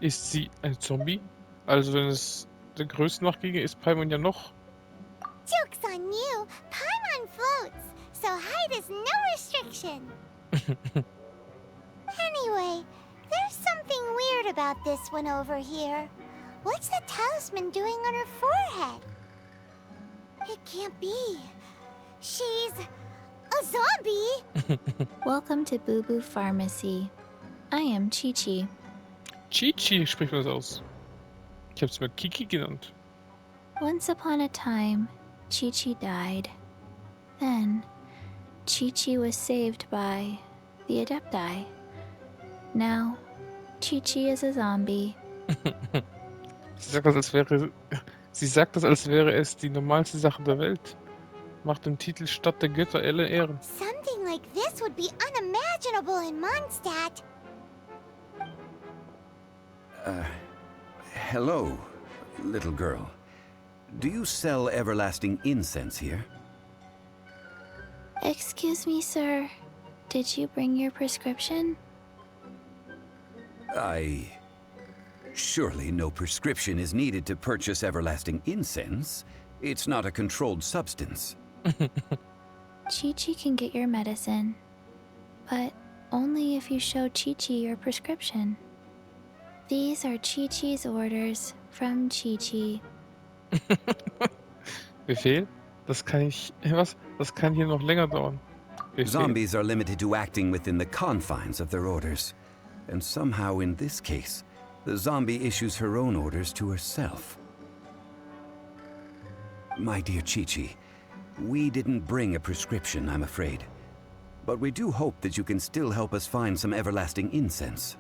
Ist sie ein Zombie? Also wenn es der Größe nach ginge, ist Paimon ja noch. Joke's on you. Paimon floats, so height is no restriction. Anyway, there's something weird about this one over here. What's the talisman doing on her forehead? It can't be. She's a zombie. Welcome to Boo Boo Pharmacy. I am Chi-Chi. Chichi spricht man das aus. Ich hab's mal Kiki genannt. Once upon a time, Chi-Chi died. Then, Chi-Chi was saved by the Adepti. Now, Chi-Chi is a zombie. Sie sagt das, als wäre es die normalste Sache der Welt. Macht dem Titel Stadt der Götter alle Ehren. Something like this would be unimaginable in Mondstadt. Hello, little girl. Do you sell everlasting incense here? Excuse me, sir. Did you bring your prescription? Surely no prescription is needed to purchase everlasting incense. It's not a controlled substance. Chi-Chi can get your medicine, but only if you show Chi-Chi your prescription. These are Chi-Chi's orders from Chi-Chi. Befehl? Das kann ich... Was? Das kann hier noch länger dauern. Befehl. Zombies are limited to acting within the confines of their orders. And somehow in this case, the zombie issues her own orders to herself. My dear Chi-Chi, we didn't bring a prescription, I'm afraid. But we do hope that you can still help us find some everlasting incense.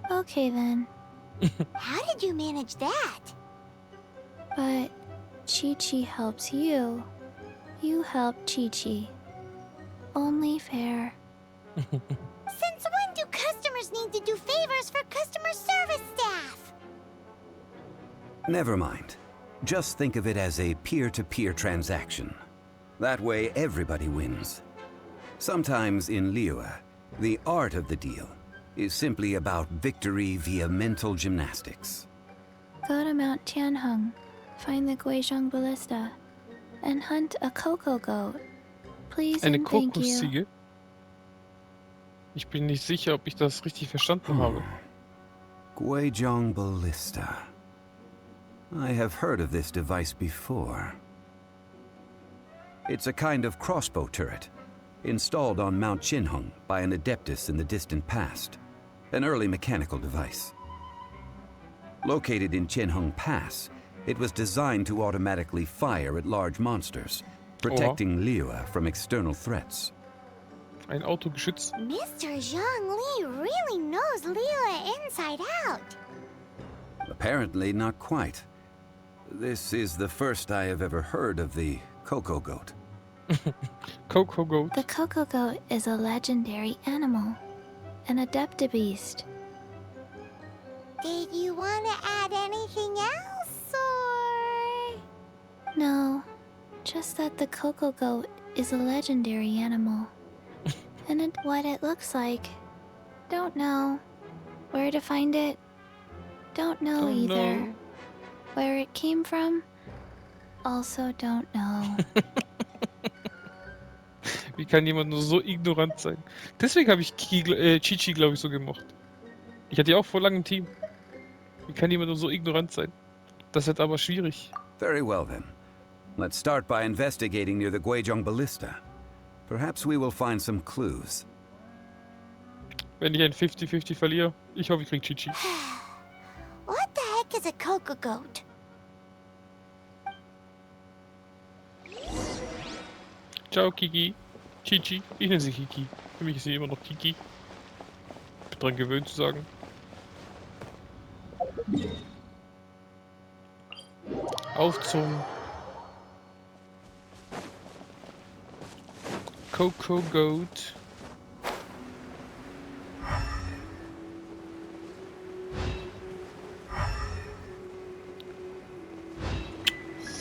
Okay then, How did you manage that? but Chi-Chi helps you. You help Chi-Chi. Only fair. Since when do customers need to do favors for customer service staff? Never mind. Just think of it as a peer-to-peer transaction. That way everybody wins. Sometimes in Liyue, the art of the deal is simply about victory via mental gymnastics. Go to Mount Tianheng, find the Guizhong Ballista, and hunt a cocoa goat. Please Eine and thank you. Kokosziege? Ich bin nicht sicher, ob ich das richtig verstanden habe. Guizhong Ballista. I have heard of this device before. It's a kind of crossbow turret, installed on Mount Qinheng by an adeptus in the distant past. An early mechanical device. Located in Qinheng Pass, it was designed to automatically fire at large monsters, protecting Liyue from external threats. Ein Autogeschütz. Mr. Zhongli really knows Liyue inside out. Apparently not quite. This is the first I have ever heard of the Coco Goat. Coco Goat. The Coco Goat is a legendary animal, an Adeptenabschied. Did you want to add anything else, or...? No, just that the Coco Goat is a legendary animal. And what it looks like. Don't know. Where to find it? Don't know Don't either. know. Where it came from? Also don't know. Wie kann jemand nur so ignorant sein? Deswegen habe ich Chichi, glaube ich, so gemocht. Ich hatte ja auch vor langem Team. Wie kann jemand nur so ignorant sein? Das wird aber schwierig. Very well then. Let's start by investigating near the Guizhong Ballista. Perhaps we will find some clues. Wenn ich ein 50-50 verliere, ich hoffe, ich krieg Chichi. What the heck is a Coco Goat? Ciao, Kiki. Chichi. Ich nenne sie Kiki. Für mich ist sie immer noch Kiki. Bin dran gewöhnt zu sagen. Auf zum Coco Goat.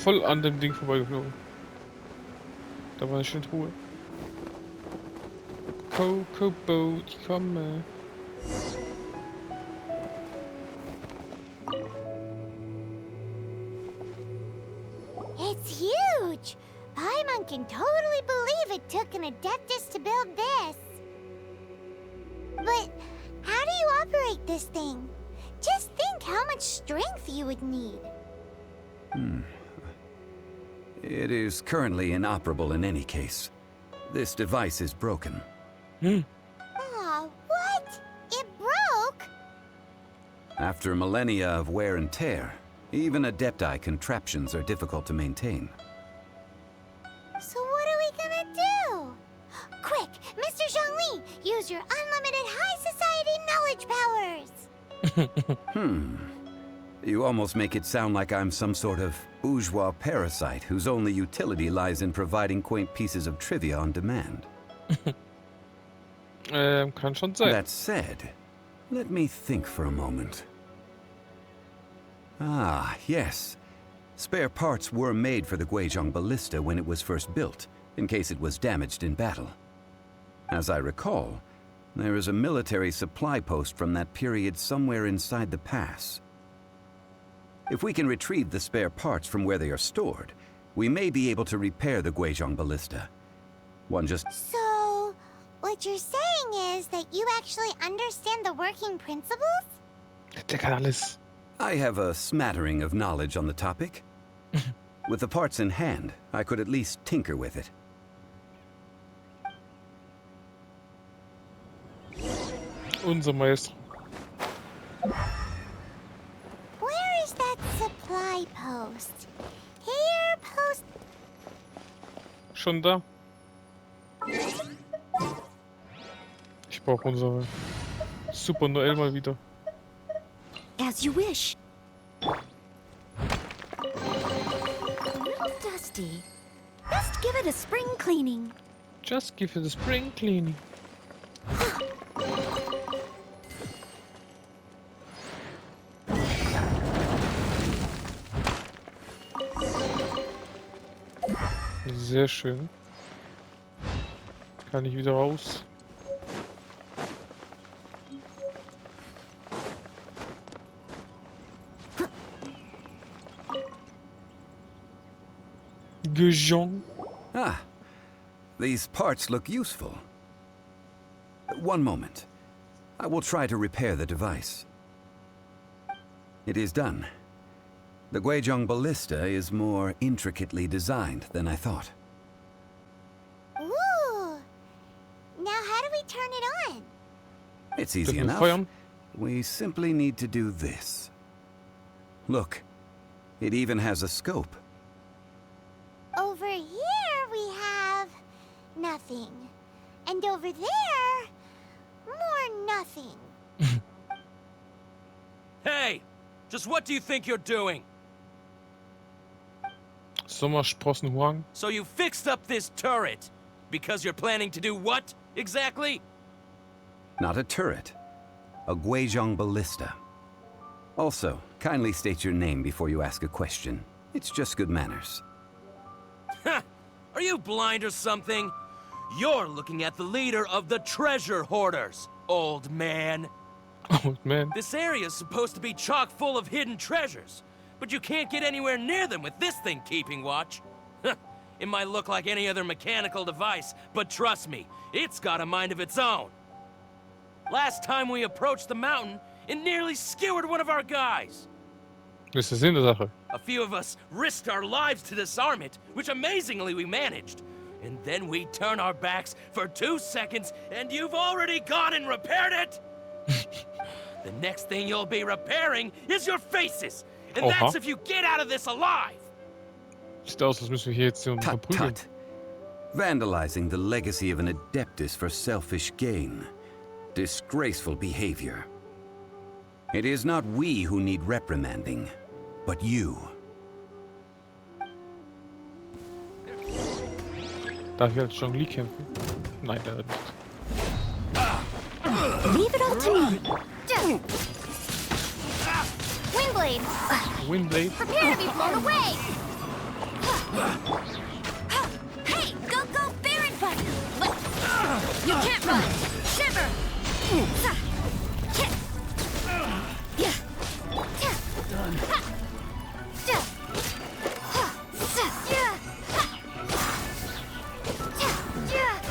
Voll an dem Ding vorbeigeflogen. Da war eine schöne Truhe. Coco Boat, ich komme. It's huge! Paimon can totally believe it took an Adeptus to build this. But how do you operate this thing? Just think how much strength you would need. It is currently inoperable in any case. This device is broken. Aw, what? It broke? After millennia of wear and tear, even Adepti contraptions are difficult to maintain. So what are we gonna do? Quick, Mr. Zhongli, use your unlimited high society knowledge powers! You almost make it sound like I'm some sort of bourgeois parasite whose only utility lies in providing quaint pieces of trivia on demand. Kann schon sein. That said, let me think for a moment. Ah, yes. Spare parts were made for the Guizhong Ballista when it was first built, in case it was damaged in battle. As I recall, there is a military supply post from that period somewhere inside the pass. If we can retrieve the spare parts from where they are stored, we may be able to repair the Guizhong Ballista. One just... So, what you're saying is that you actually understand the working principles? Der kann alles. I have a smattering of knowledge on the topic. With the parts in hand, I could at least tinker with it. Unser Meister. Where is that supply post? Here, post... Schon da. Ich brauche unsere Super Noel mal wieder. As you wish. A little dusty. Just give it a spring cleaning. Just give it a spring cleaning. Sehr schön. Kann ich wieder raus. Genshin. Ah, these parts look useful. One moment. I will try to repair the device. It is done. The Guizhong Ballista is more intricately designed than I thought. Ooh! Now how do we turn it on? It's easy Dürfen wir enough. feuern? We simply need to do this. Look, it even has a scope. Over here we have... nothing. And over there, more nothing. Hey! Just what do you think you're doing? Sommersprossenhuang. So you fixed up this turret because you're planning to do what exactly? Not a turret. A Guizhong ballista. Also, kindly state your name before you ask a question. It's just good manners. Ha! Are you blind or something? You're looking at the leader of the treasure hoarders, old man. Old man. This area's supposed to be chock full of hidden treasures, but you can't get anywhere near them with this thing keeping watch. It might look like any other mechanical device, but trust me, it's got a mind of its own. Last time we approached the mountain, it nearly skewered one of our guys. Das ist der Sinn der Sache. A few of us risked our lives to disarm it, which amazingly we managed. And then we turn our backs for 2 seconds, and you've already gone and repaired it? The next thing you'll be repairing is your faces. And Oha. that's if you get out of this alive. Sieht aus, als müssen wir hier jetzt Tut verprügeln. tut. Vandalizing the legacy of an Adeptus for selfish gain. Disgraceful behavior. It is not we who need reprimanding, but you. Darf ich als Zhongli kämpfen? Nein, leider nicht. Leave it all to me. Windblade, Windblade. prepare to be blown away. Hey, go, Baron Button! You can't run! Shiver!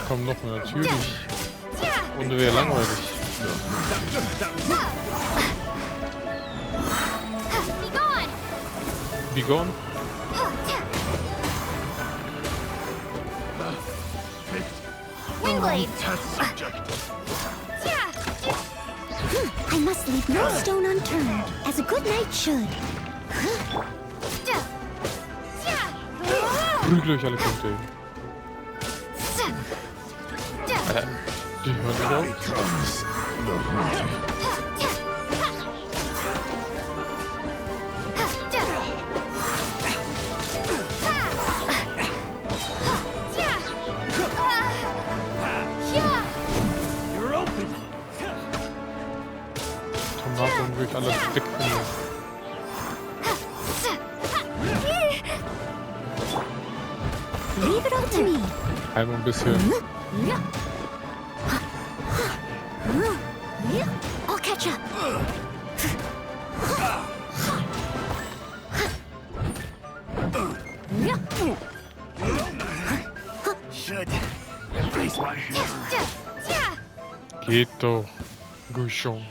Komm noch mal, natürlich. Runde wäre langweilig. Be gone. Be gone. Windblade. I must leave no stone unturned, as a good knight should. Prügel euch alle Punkte. Die hören nicht auf. Tomaten will ich alle wegnehmen. Leave it all to me. Einmal ein bisschen. I'll catch up. Should embrace my Geht doch. Guizhong.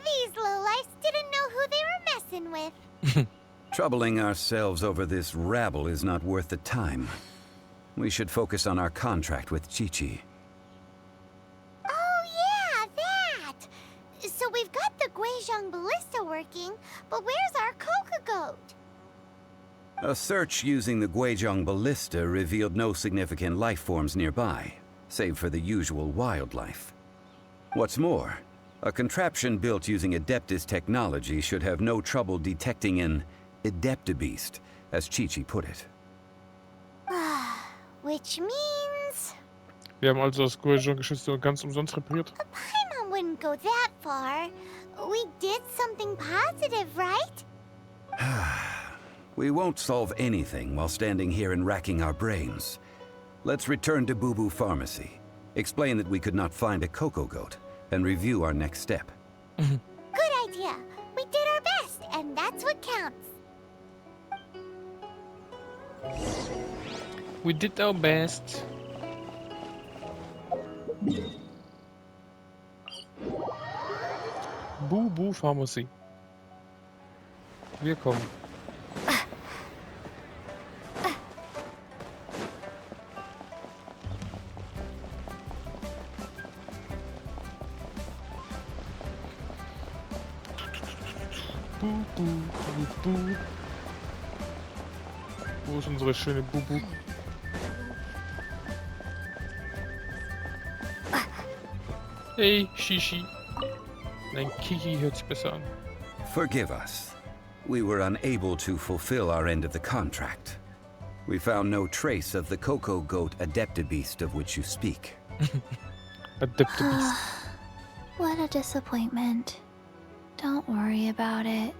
These lowlifes didn't know who they were messing with. Troubling ourselves over this rabble is not worth the time. We should focus on our contract with Chi-Chi. Oh yeah, that! So we've got the Guizhong ballista working, but where's our coca goat? A search using the Guizhong ballista revealed no significant life forms nearby, save for the usual wildlife. What's more, a contraption built using Adeptus technology should have no trouble detecting an Adeptebeast, as Chi-Chi put it. Which means Wir haben also das Guizhong-Geschütz ganz umsonst repariert. Paimon wouldn't go that far. We did something positive, right? We won't solve anything while standing here and racking our brains. Let's return to Boo Boo Pharmacy, explain that we could not find a cocoa goat, and review our next step. Good idea. We did our best, and that's what counts. We did our best. Boo Boo Pharmacy. Wir kommen. Boo Boo Boo Boo. Wo ist unsere schöne Boo Boo? Hey, Shishi. Nein, Kiki hört sich besser an. Forgive us. We were unable to fulfill our end of the contract. We found no trace of the Cocoa Goat Adeptenabschied of which you speak. Adeptenabschied. What a disappointment. Don't worry about it.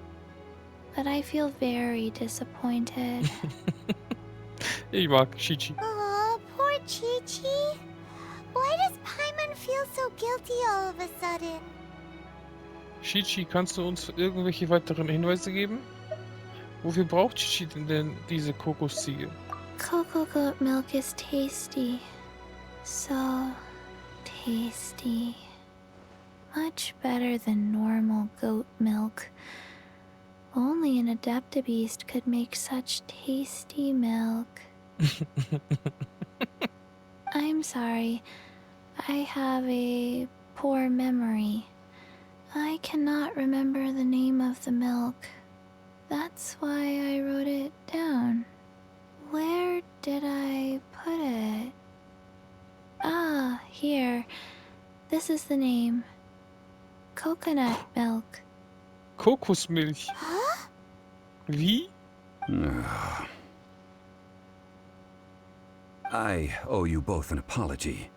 But I feel very disappointed. Ich mag Shichi. Oh, poor Chi-Chi. Why does Paimon feel so guilty all of a sudden? Shichi, kannst du uns irgendwelche weiteren Hinweise geben? Wofür braucht Shichi denn diese Kokosziege? Cocoa goat milk is tasty. So tasty. Much better than normal goat milk. Only an Adeptenabschied could make such tasty milk. I'm sorry. I have a poor memory. I cannot remember the name of the milk. That's why I wrote it down. Where did I put it? Ah, here. This is the name. Coconut milk. Kokosmilch. Huh? Wie? I owe you both an apology.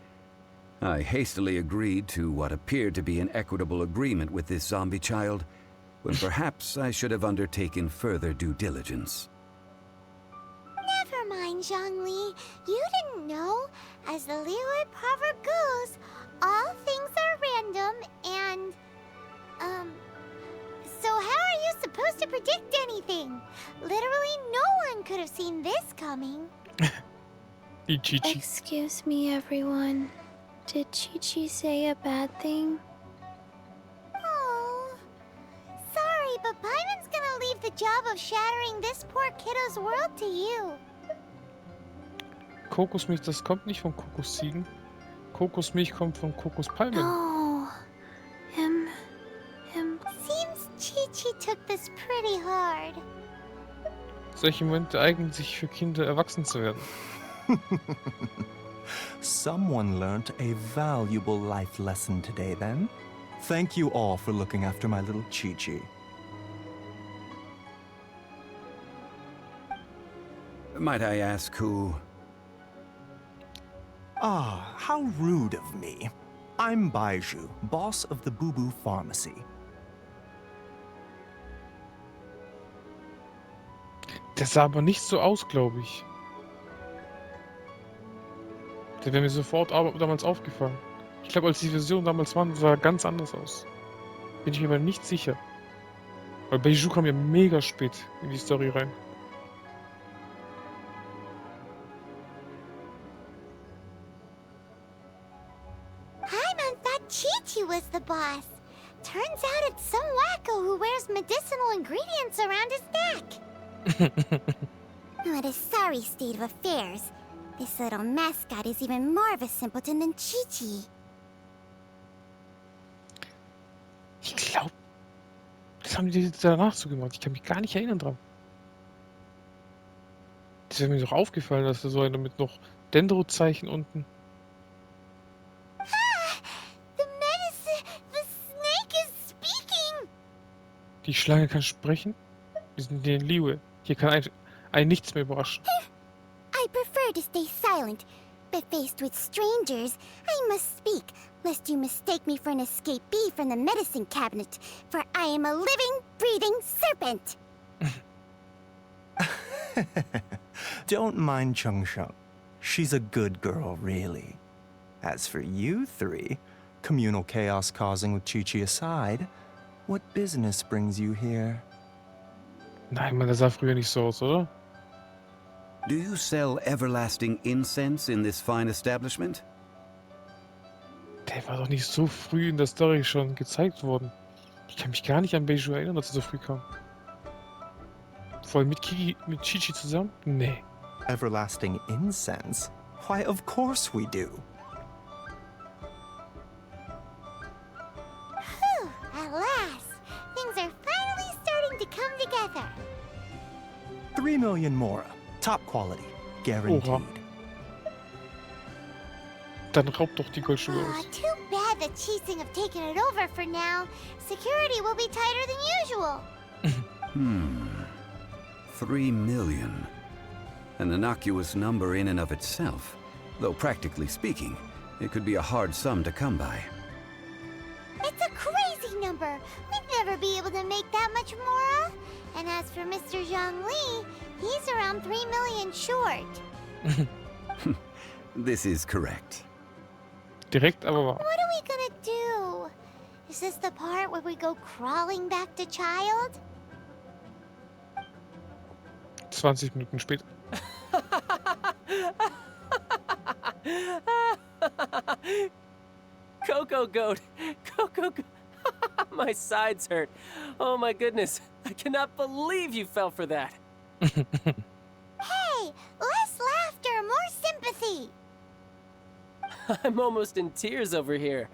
I hastily agreed to what appeared to be an equitable agreement with this zombie child, when perhaps I should have undertaken further due diligence. Never mind, Zhongli. You didn't know. As the Liyue proverb goes, all things are random and... So how are you supposed to predict anything? Literally no one could have seen this coming. Die Chichi. Excuse me, everyone. Did Chi-Chi say a bad thing? Oh, sorry, but Paimon's gonna leave the job of shattering this poor kiddo's world to you. Kokosmilch, das kommt nicht von Kokosziegen. Kokosmilch kommt von Kokospalmen. No. Him. Seems Chi-Chi took this pretty hard. Solche Momente eignen sich für Kinder, erwachsen zu werden. Someone learnt a valuable life lesson today, then. Thank you all for looking after my little Chi-Chi. Might I ask who? Ah, how rude of me. I'm Baiju, boss of the Boo Boo Pharmacy. Der sah aber nicht so aus, glaube ich. Der wäre mir sofort damals aufgefallen. Ich glaube, als die Version damals war, sah er ganz anders aus. Bin ich mir aber nicht sicher. Weil Beiju kam ja mega spät in die Story rein. Paimon thought Chi-Chi was the boss. Turns out it's some wacko who wears medicinal ingredients around his neck. What a sorry state of affairs. This little mascot is even more of a simpleton than Chi-Chi. Ich glaube, das haben die danach so gemacht. Ich kann mich gar nicht erinnern dran. Das wäre mir doch aufgefallen, dass da so einer mit noch Dendrozeichen unten. The snake is speaking. Die Schlange kann sprechen. Wir sind in Liyue. Hier kann ein nichts mehr überraschen. I prefer to stay silent, but faced with strangers, I must speak, lest you mistake me for an escapee from the medicine cabinet, for I am a living, breathing serpent. Don't mind Chung Sheng. She's a good girl, really. As for you three, communal chaos causing with Chi-Chi aside, what business brings you here? Nein, Mann, der sah früher nicht so aus, oder? Do you sell everlasting incense in this fine establishment? Der war doch nicht so früh in der Story schon gezeigt worden. Ich kann mich gar nicht an Beiju erinnern, dass er so früh kam. Vor allem mit Chi-Chi zusammen? Nee. Everlasting incense? Why, of course we do. Whew, at last, things are finally starting to come together. 3 million Mora. Top quality. Guaranteed. Oha. Dann raubt doch die Goldstücke aus. Too bad that Chising have taken it over for now. Security will be tighter than usual. 3 million. An innocuous number in and of itself. Though practically speaking, it could be a hard sum to come by. It's a crazy number. We'd never be able to make that much, Mora. And as for Mr. Zhongli, he's around 3 million short. This is correct. Direkt, aber wahr. What are we gonna do? Is this the part where we go crawling back to Child? 20 Minuten später. Coco Goat! Coco Goat! My sides hurt. Oh my goodness. I cannot believe you fell for that. Hey, less laughter, more sympathy. I'm almost in tears over here.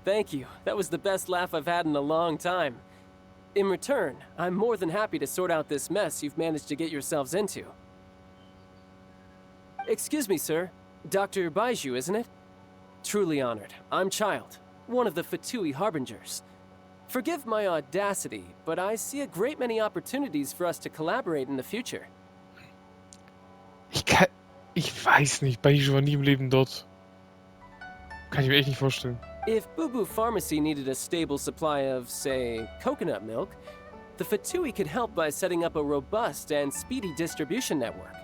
Thank you. That was the best laugh I've had in a long time. In return, I'm more than happy to sort out this mess you've managed to get yourselves into. Excuse me, sir. Dr. Baiju, isn't it? Truly honored. I'm Child, one of the Fatui Harbingers. Forgive my audacity, but I see a great many opportunities for us to collaborate in the future. Ich weiß nicht, Baiju war nie im Leben dort. Kann ich mir echt nicht vorstellen. If Boo Boo Pharmacy needed a stable supply of, say, coconut milk, the Fatui could help by setting up a robust and speedy distribution network.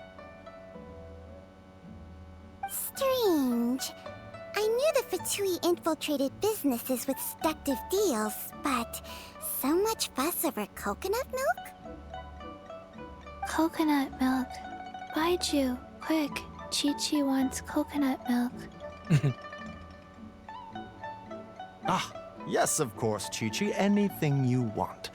Strange. I knew the Fatui infiltrated businesses with seductive deals, but so much fuss over coconut milk? Coconut milk. Baiju, quick. Chi-Chi wants coconut milk. Ah, yes, of course, Chi-Chi. Anything you want.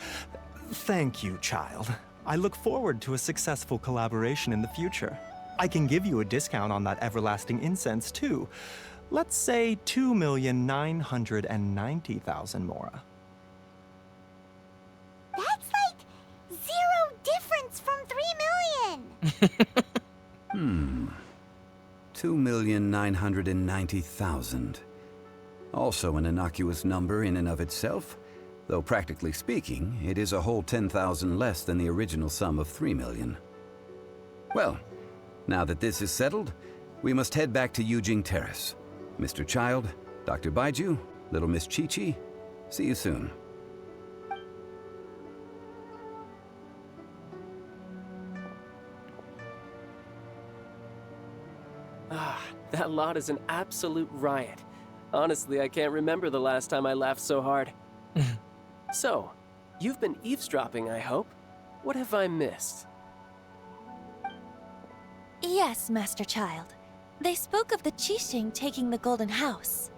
Thank you, Child. I look forward to a successful collaboration in the future. I can give you a discount on that everlasting incense, too. Let's say 2,990,000 Mora. That's like 0 difference from 3 million. 2,990,000. Also an innocuous number in and of itself, though practically speaking, it is a whole 10,000 less than the original sum of 3 million. Well, now that this is settled, we must head back to Yujing Terrace. Mr. Child, Dr. Baiju, little Miss Chi-Chi, see you soon. That lot is an absolute riot. Honestly, I can't remember the last time I laughed so hard. So, you've been eavesdropping, I hope? What have I missed? Yes, Master Child. They spoke of the Qixing taking the Golden House.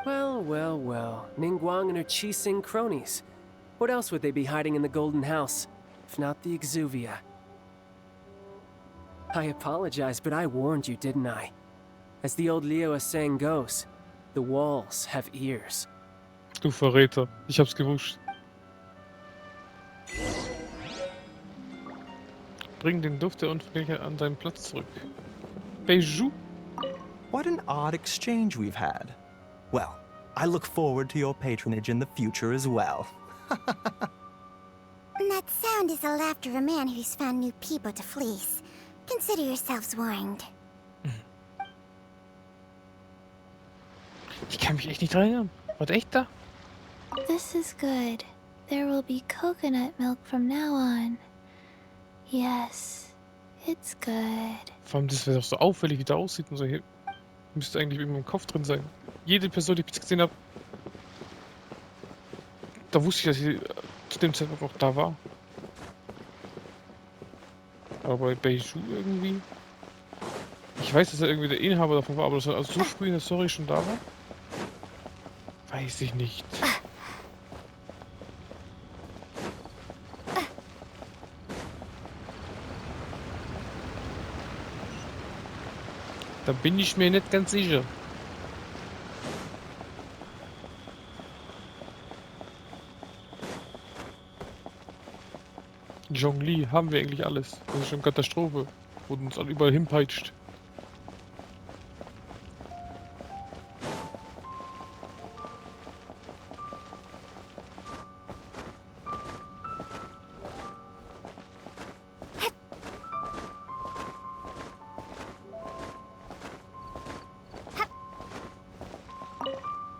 Well, well, well. Ningguang and her Qixing cronies. What else would they be hiding in the Golden House, if not the Exuvia? I apologize, but I warned you, didn't I? As the old Liao saying goes, the walls have ears. Du Verräter, ich hab's gewusst. Bring den Duft der Unvergleichlichkeit an deinen Platz zurück. Baiju? What an odd exchange we've had. Well, I look forward to your patronage in the future as well. That sound is the laughter of a man who's found new people to fleece. Consider yourselves warned. Ich kann mich echt nicht dran erinnern. War der echt da? This is good. There will be coconut milk from now on. Yes, it's good. Vor allem, das wäre doch so auffällig, wie der aussieht und so. Hier müsste eigentlich in meinem Kopf drin sein. Jede Person, die ich bis gesehen habe, da wusste ich, dass sie zu dem Zeitpunkt noch da war. Aber bei Baiju irgendwie... Ich weiß, dass er irgendwie der Inhaber davon war, aber dass er also so früh in der Story schon da war? Weiß ich nicht. Da bin ich mir nicht ganz sicher. Zhongli, haben wir eigentlich alles? Das ist schon Katastrophe, wo uns alle überall hinpeitscht.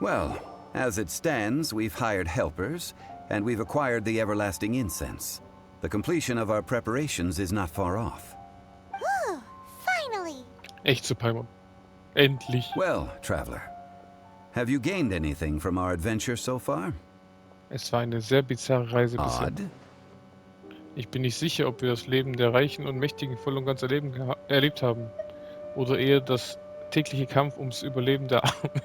Well, as it stands, we've hired helpers, and we've acquired the everlasting incense. The completion of our preparations is not far off. Whew, finally. Echt zu Paimon. Endlich. Well, traveler, have you gained anything from our adventure so far? Es war eine sehr bizarre Reise bisher. Odd. Ich bin nicht sicher, ob wir das Leben der Reichen und Mächtigen voll und ganz erlebt haben. Oder eher das tägliche Kampf ums Überleben der Armen.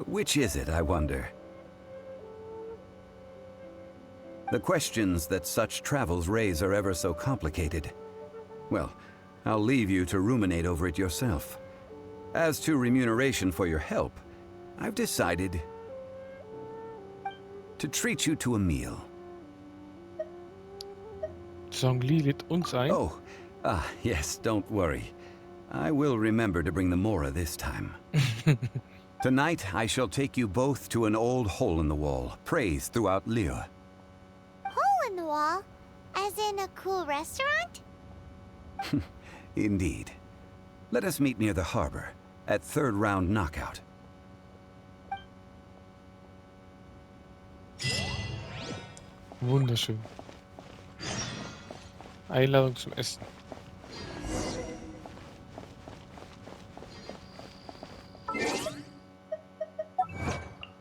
Which is it, I wonder? The questions that such travels raise are ever so complicated. Well, I'll leave you to ruminate over it yourself. As to remuneration for your help, I've decided to treat you to a meal. Zhongli lädt uns ein. Oh, yes, don't worry. I will remember to bring the Mora this time. Tonight, I shall take you both to an old hole in the wall, praised throughout Liyue. Hole in the wall? As in a cool restaurant? Indeed. Let us meet near the harbor, at third round knockout. Wunderschön. Einladung zum Essen.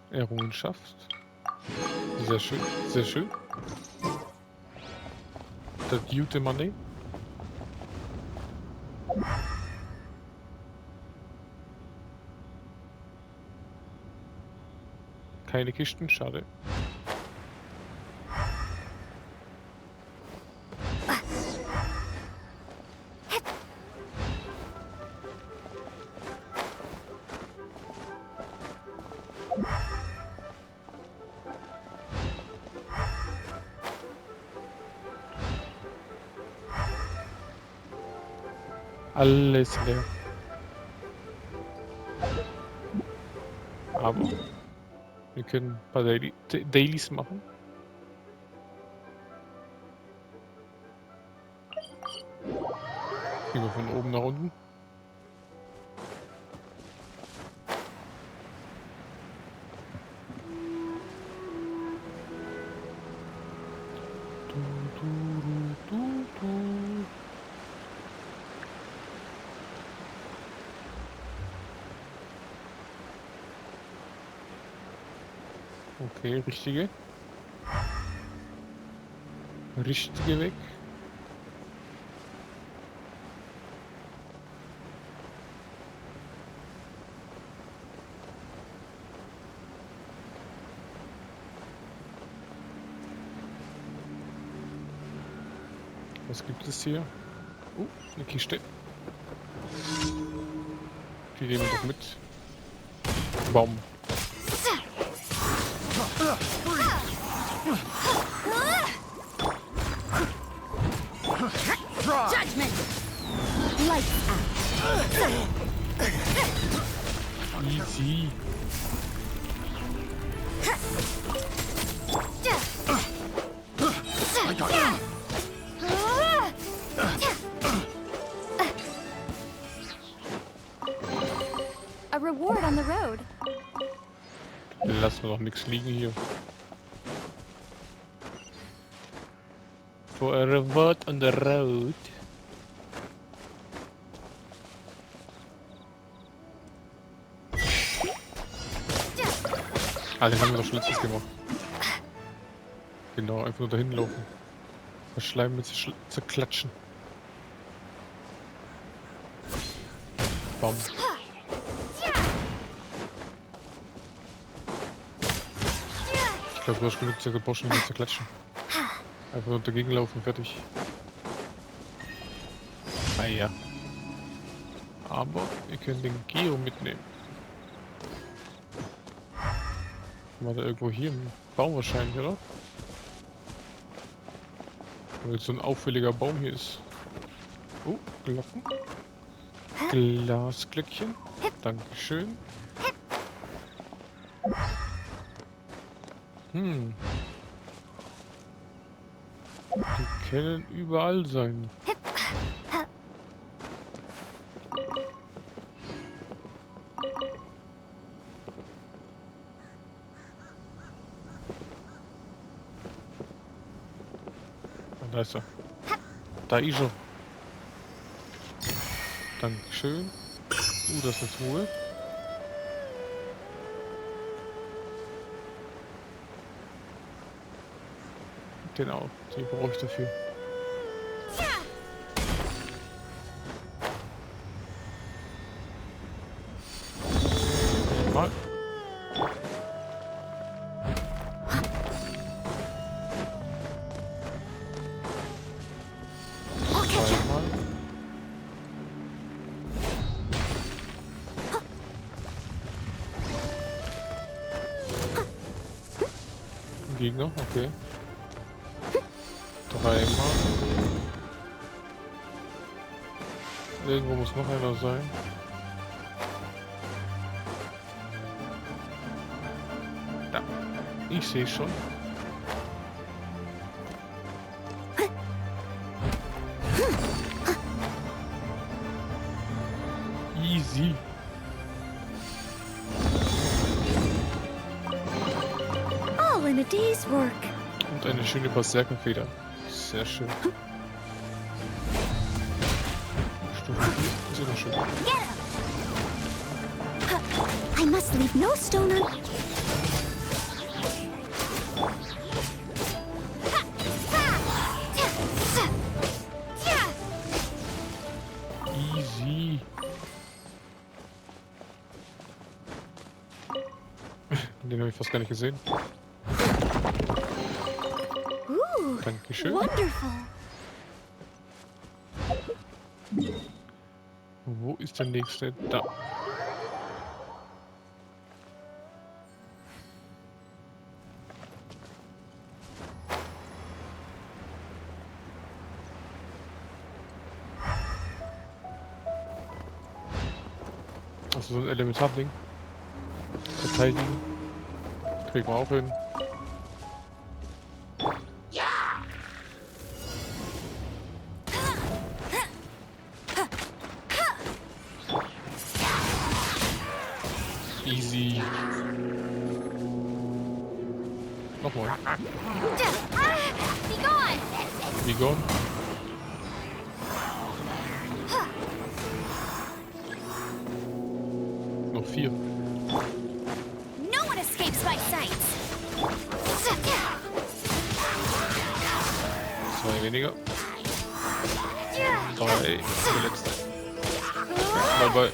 Errungenschaft. Sehr schön, sehr schön. Das gute Money. Keine Kisten, schade. Alles leer. Aber wir können ein paar Dailies machen. Gehen wir von oben nach unten. Okay, richtige. Richtige weg. Was gibt es hier? Eine Kiste. Die nehmen wir doch mit. Baum. Judgment! Lights out! Easy. A reward on the road. Lassen wir doch nichts liegen hier. For a reward on the road. Ah, den haben wir doch schon letztes gemacht. Genau, einfach nur dahin laufen. Verschleimen mit zerklatschen. Bam. Ich glaube, du hast genug zerboschen mit zerklatschen. Einfach nur dagegen laufen, fertig. Ah ja. Aber wir können den Geo mitnehmen. War da irgendwo hier ein Baum wahrscheinlich, oder? Weil jetzt so ein auffälliger Baum hier ist. Oh, Glocken. Glasglöckchen. Dankeschön. Die können überall sein. Da ist er. Da ist er. Dankeschön. Das ist eine Truhe. Den auch. Die brauche ich dafür. Mal. Zweimal. Gegner, okay. Dreimal. Irgendwo muss noch einer sein. Ja, ich sehe schon. Easy. All in a day's work. Und eine schöne Berserkerfeder. Sehr schön. Stufe 4 ist immer schön. I must leave no stone un... Easy. Den habe ich fast gar nicht gesehen. Dankeschön. Wonderful. Wo ist der nächste? Da. Also so ein Elementarding. Verteidigen. Kriegen wir auch hin. Easy. Nochmal. Be gone. Noch 4. No one escapes my sight. 2 weniger. 3. Der letzte. Bye bye.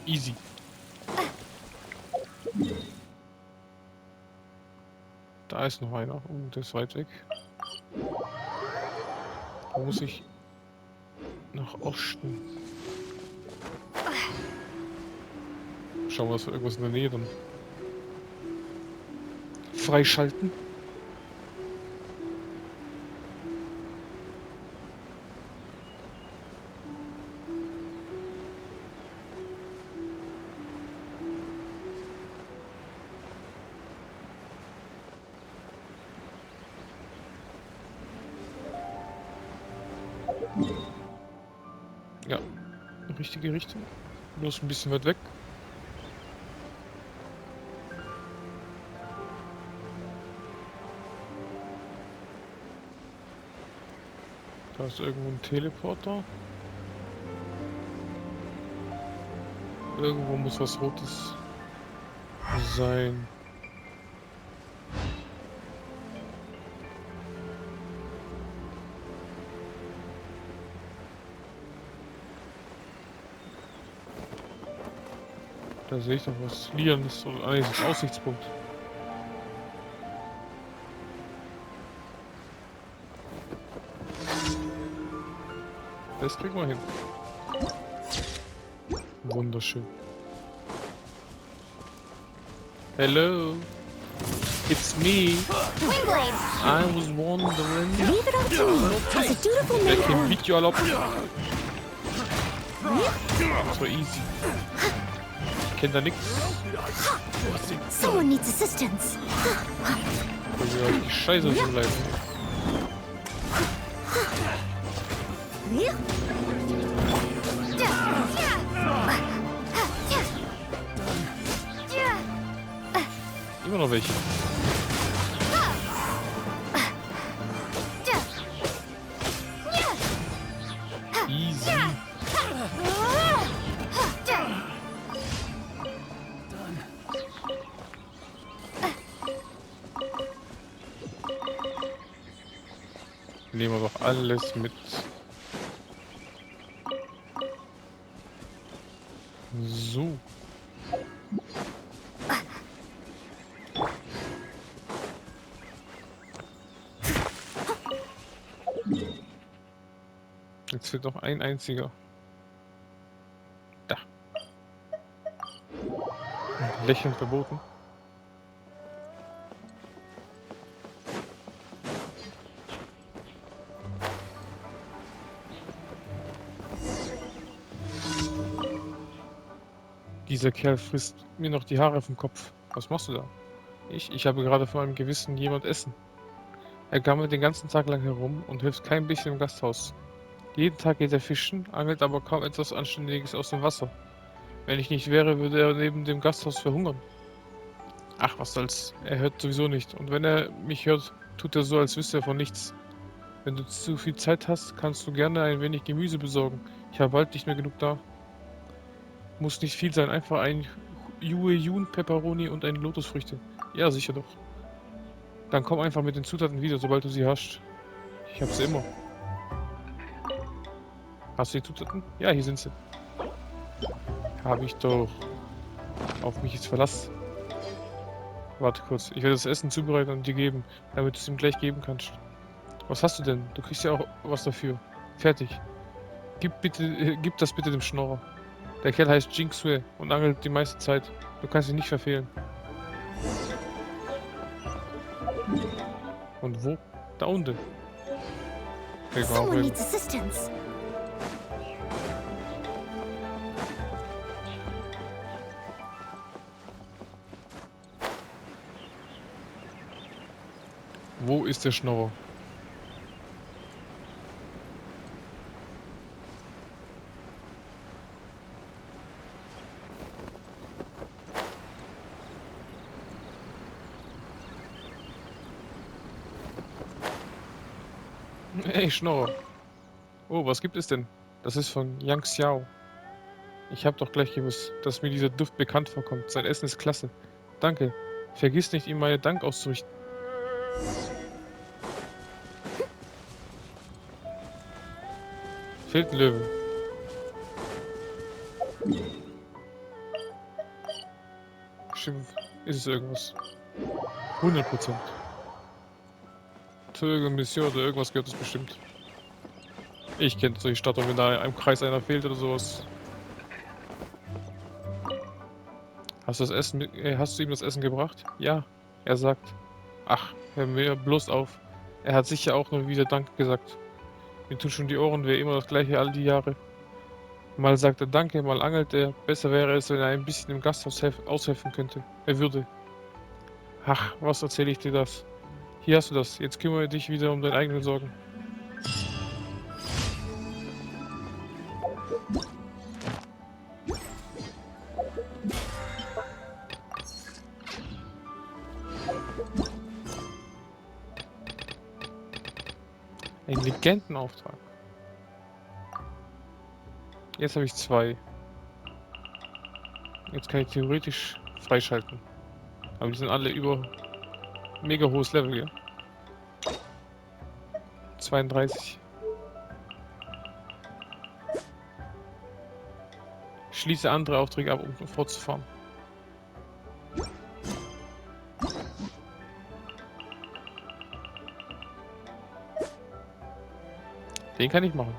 Easy. Da ist noch einer. Oh, der ist weit weg. Da muss ich nach Osten. Schauen wir, dass wir irgendwas in der Nähe dann freischalten. Ja, richtige Richtung. Bloß ein bisschen weit weg. Da ist irgendwo ein Teleporter. Irgendwo muss was Rotes sein. Da sehe ich doch was. Lian ist so ein Aussichtspunkt. Das kriegen wir hin. Wunderschön. Hello. It's me. I was wondering. Leave it up to me. As a dutiful Der member. kein Video erlaubt. Das war easy. Ich kenn da nix. Someone needs assistance. Ja, die Scheiße so bleiben. Immer noch welche. Nehmen wir doch alles mit. So. Jetzt fehlt noch ein einziger. Da. Lächeln verboten. Dieser Kerl frisst mir noch die Haare vom Kopf. Was machst du da? Ich habe gerade von einem gewissen jemand Essen. Er gammelt den ganzen Tag lang herum und hilft kein bisschen im Gasthaus. Jeden Tag geht er fischen, angelt aber kaum etwas Anständiges aus dem Wasser. Wenn ich nicht wäre, würde er neben dem Gasthaus verhungern. Ach, was soll's. Er hört sowieso nicht. Und wenn er mich hört, tut er so, als wüsste er von nichts. Wenn du zu viel Zeit hast, kannst du gerne ein wenig Gemüse besorgen. Ich habe bald nicht mehr genug da. Muss nicht viel sein, einfach ein Yun, Pepperoni und ein Lotusfrüchte. Ja, sicher doch. Dann komm einfach mit den Zutaten wieder, sobald du sie hast. Ich hab sie immer. Hast du die Zutaten? Ja, hier sind sie. Habe ich doch. Auf mich ist Verlass. Warte kurz, ich werde das Essen zubereiten und dir geben, damit du es ihm gleich geben kannst. Was hast du denn? Du kriegst ja auch was dafür. Fertig. Gib das bitte dem Schnorrer. Der Kerl heißt Jinxue und angelt die meiste Zeit. Du kannst ihn nicht verfehlen. Und wo? Da unten. Okay, Someone needs assistance. Wo ist der Schnorrer? Hey, Schnorrer. Oh, was gibt es denn? Das ist von Yang Xiao. Ich hab doch gleich gewusst, dass mir dieser Duft bekannt vorkommt. Sein Essen ist klasse. Danke. Vergiss nicht, ihm meinen Dank auszurichten. Fehlt ein Löwe. Stimmt, ist es irgendwas. 100%. Zu irgendeiner Mission oder irgendwas gehört es bestimmt. Ich kenne solche Statuen, wenn da im Kreis einer fehlt oder sowas. Hast du das Essen hast du ihm das Essen gebracht? Ja. Er sagt. Ach, hör mir bloß auf. Er hat sicher auch nur wieder Danke gesagt. Mir tun schon die Ohren weh, immer das gleiche all die Jahre. Mal sagt er Danke, mal angelt er. Besser wäre es, wenn er ein bisschen im Gasthaus aushelfen könnte. Er würde. Ach, was erzähle ich dir das? Hier hast du das. Jetzt kümmere dich wieder um deine eigenen Sorgen. Ein Legendenauftrag. Jetzt habe ich 2. Jetzt kann ich theoretisch freischalten. Aber die sind alle über mega hohes Level hier. 32. Schließe andere Aufträge ab, um fortzufahren. Den kann ich machen.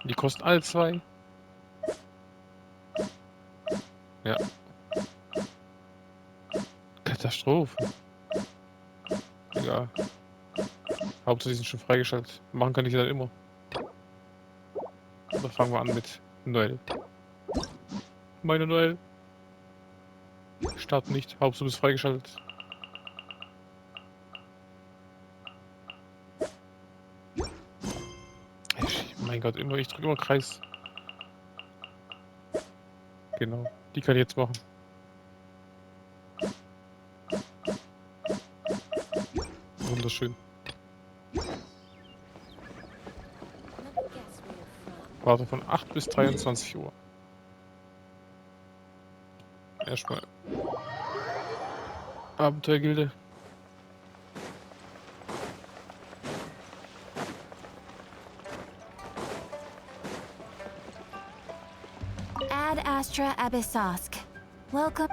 Die kosten alle 2. Ja. Katastrophe. Egal. Hauptsache die sind schon freigeschaltet. Machen kann ich dann immer. Da fangen wir an mit Noel. Meine Noel. Start nicht. Hauptsache du bist freigeschaltet. Mein Gott, ich drücke immer Kreis. Genau. Die kann ich jetzt machen. Wunderschön. Warte von 8 bis 23 Uhr. Erstmal Abenteuergilde. Ad Astra Abyssosk. Welcome.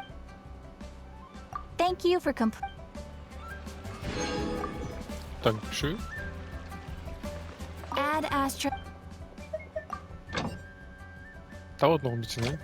Thank you for Dankeschön. Ad Astra. Dauert noch ein bisschen, ne?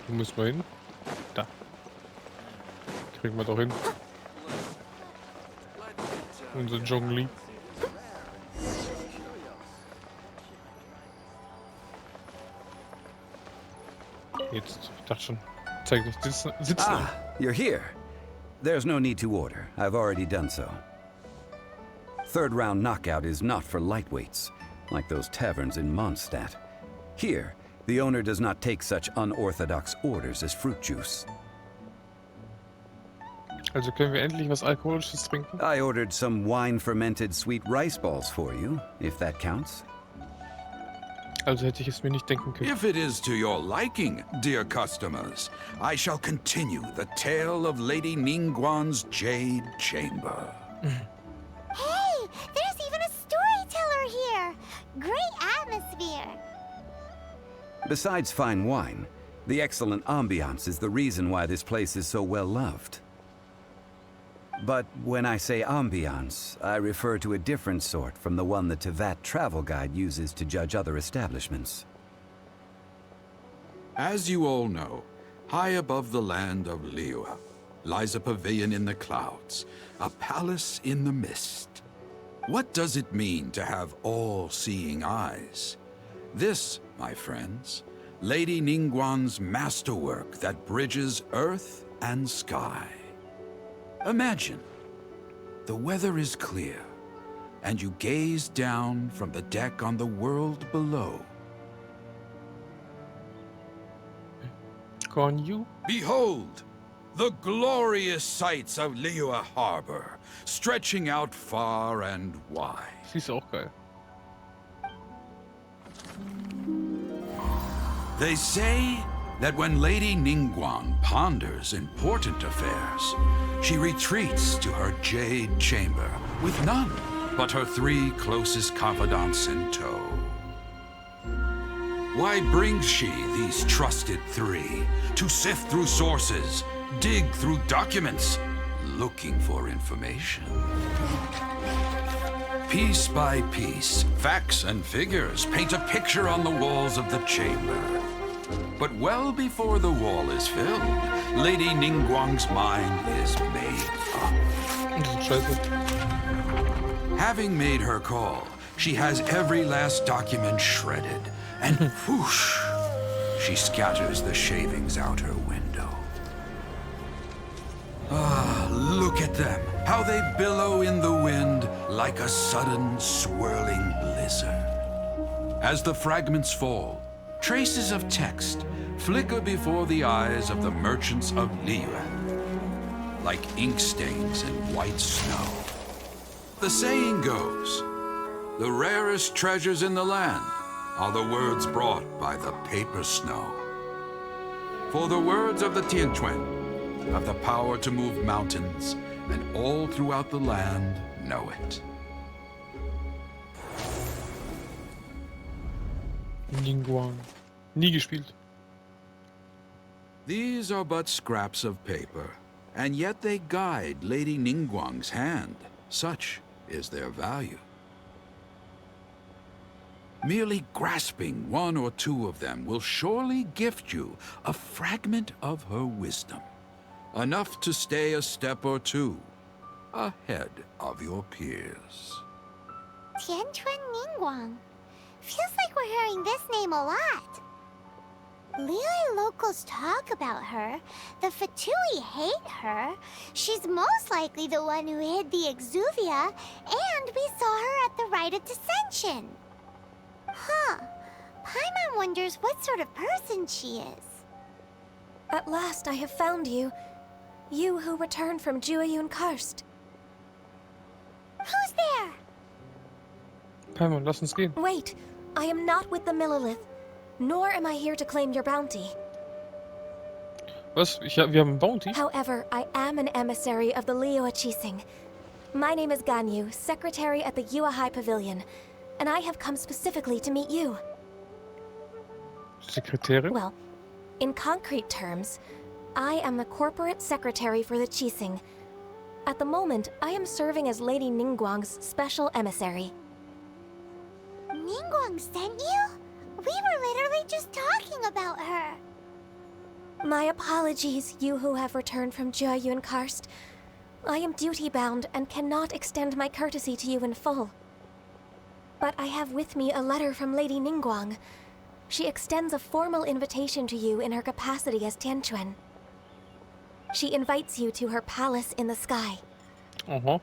Wo müssen wir hin? Da. Kriegen wir doch hin. Unser Zhongli. Jetzt, ich dachte schon, zeig dich sitzen. Ah, you're here. There's no need to order. I've already done so. Third round knockout is not for lightweights, like those taverns in Mondstadt. Here, the owner does not take such unorthodox orders as fruit juice. Also können wir endlich was Alkoholisches trinken? I ordered some wine-fermented sweet rice balls for you, if that counts. Also hätte ich es mir nicht denken können. If it is to your liking, dear customers, I shall continue the tale of Lady Ningguang's Jade Chamber. Hey, there's even a storyteller here! Great atmosphere! Besides fine wine, the excellent ambiance is the reason why this place is so well loved. But when I say ambiance, I refer to a different sort from the one the Tevat travel guide uses to judge other establishments. As you all know, high above the land of Liyue lies a pavilion in the clouds, a palace in the mist. What does it mean to have all-seeing eyes? This, my friends, Lady Ningguang's masterwork that bridges earth and sky. Imagine, the weather is clear, and you gaze down from the deck on the world below. Gone you? Behold, the glorious sights of Liyue Harbor, stretching out far and wide. Sie ist auch geil. They say that when Lady Ningguang ponders important affairs, she retreats to her jade chamber with none but her 3 closest confidants in tow. Why brings she these trusted 3 to sift through sources, dig through documents, looking for information? Piece by piece, facts and figures paint a picture on the walls of the chamber. But well before the wall is filled, Lady Ningguang's mind is made up. Having made her call, she has every last document shredded, and whoosh, she scatters the shavings out her window. Ah, look at them, how they billow in the wind like a sudden swirling blizzard. As the fragments fall, traces of text flicker before the eyes of the merchants of Liyue, like ink stains in white snow. The saying goes, the rarest treasures in the land are the words brought by the paper snow. For the words of the Tianquan have the power to move mountains, and all throughout the land know it. Ningguang. Nie gespielt. These are but scraps of paper, and yet they guide Lady Ningguang's hand. Such is their value. Merely grasping 1 or 2 of them will surely gift you a fragment of her wisdom, enough to stay a step or 2 ahead of your peers. Tianquan Ningguang. Feels like we're hearing this name a lot. Liyue locals talk about her. The Fatui hate her. She's most likely the one who hid the Exuvia, and we saw her at the Rite of Descension. Huh. Paimon wonders what sort of person she is. At last I have found you. You who returned from Jueyun Karst. Who's there? Paimon, lass uns gehen. Wait, I am not with the Millelith, nor am I here to claim your bounty. Was? Wir haben ein Bounty? However, I am an emissary of the Liyue Chising. My name is Ganyu, secretary at the Yuehai Pavilion, and I have come specifically to meet you. Sekretärin? Well, in concrete terms, I am the corporate secretary for the Chising. At the moment, I am serving as Lady Ningguang's special emissary. Ningguang sent you? We were literally just talking about her. My apologies, you who have returned from Jueyun Karst. I am duty-bound and cannot extend my courtesy to you in full. But I have with me a letter from Lady Ningguang. She extends a formal invitation to you in her capacity as Tianquan. She invites you to her palace in the sky. Aha.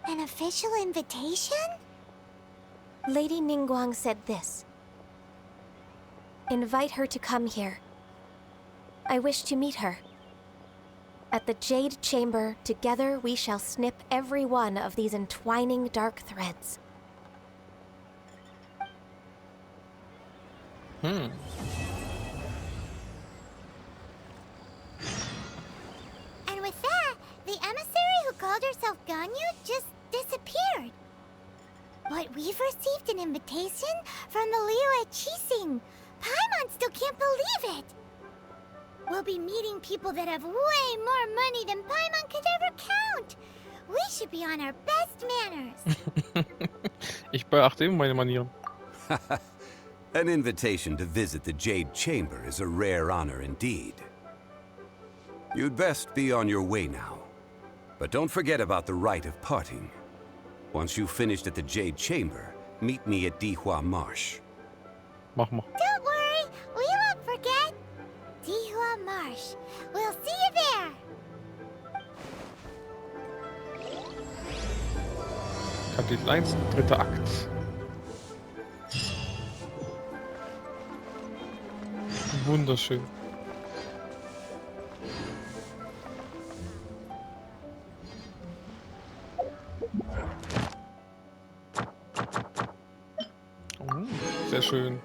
An official invitation? Lady Ningguang said this. Invite her to come here. I wish to meet her. At the Jade Chamber, together we shall snip every one of these entwining dark threads. And with that, the emissary who called herself Ganyu just disappeared. But we've received an invitation from the Liyue Chising. Paimon still can't believe it. We'll be meeting people that have way more money than Paimon could ever count. We should be on our best manners. Ich beachte immer meine Manieren. An invitation to visit the Jade Chamber is a rare honor indeed. You'd best be on your way now. But don't forget about the rite of parting. Once you've finished at the Jade Chamber, meet me at Dihua Marsh. Mach mal. Don't worry, we won't forget. Dihua Marsh. We'll see you there. Kapitel 1, dritter Akt. Wunderschön. Oh, sehr schön.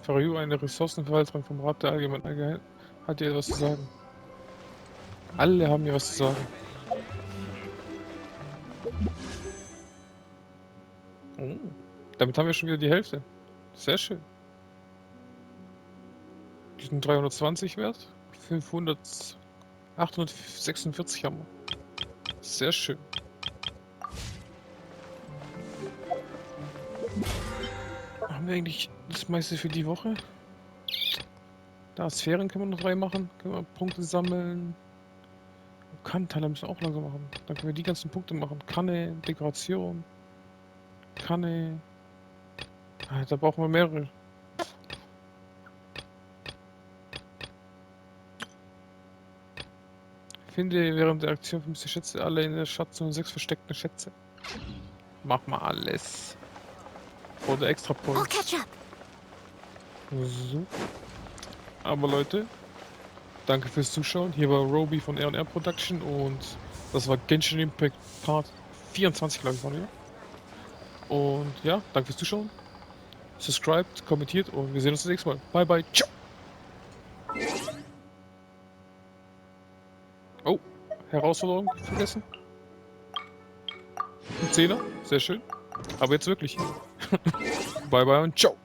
Ryu, eine Ressourcenverwalterin vom Rat der Allgemeinen Einheit, hat dir etwas zu sagen. Alle haben mir was zu sagen. Oh, damit haben wir schon wieder die Hälfte. Sehr schön. Die sind 320 wert. 846 haben wir. Sehr schön. Haben wir eigentlich das meiste für die Woche? Da Sphären können wir noch 3 machen. Können wir Punkte sammeln. Kanteile müssen wir auch langsam machen. Dann können wir die ganzen Punkte machen. Kanne, Dekoration. Kanne. Ah, da brauchen wir mehrere. Finde während der Aktion 50 Schätze alle in der Schatzung und 6 versteckte Schätze. Mach mal alles. Oder extra Points. So. Aber Leute, danke fürs Zuschauen. Hier war Roby von R&R Production und das war Genshin Impact Part 24, glaube ich, von mir. Und ja, danke fürs Zuschauen. Subscribt, kommentiert und wir sehen uns das nächste Mal. Bye bye. Ciao. Oh, Herausforderung vergessen. Ein 10er, sehr schön. Aber jetzt wirklich. Bye bye und ciao.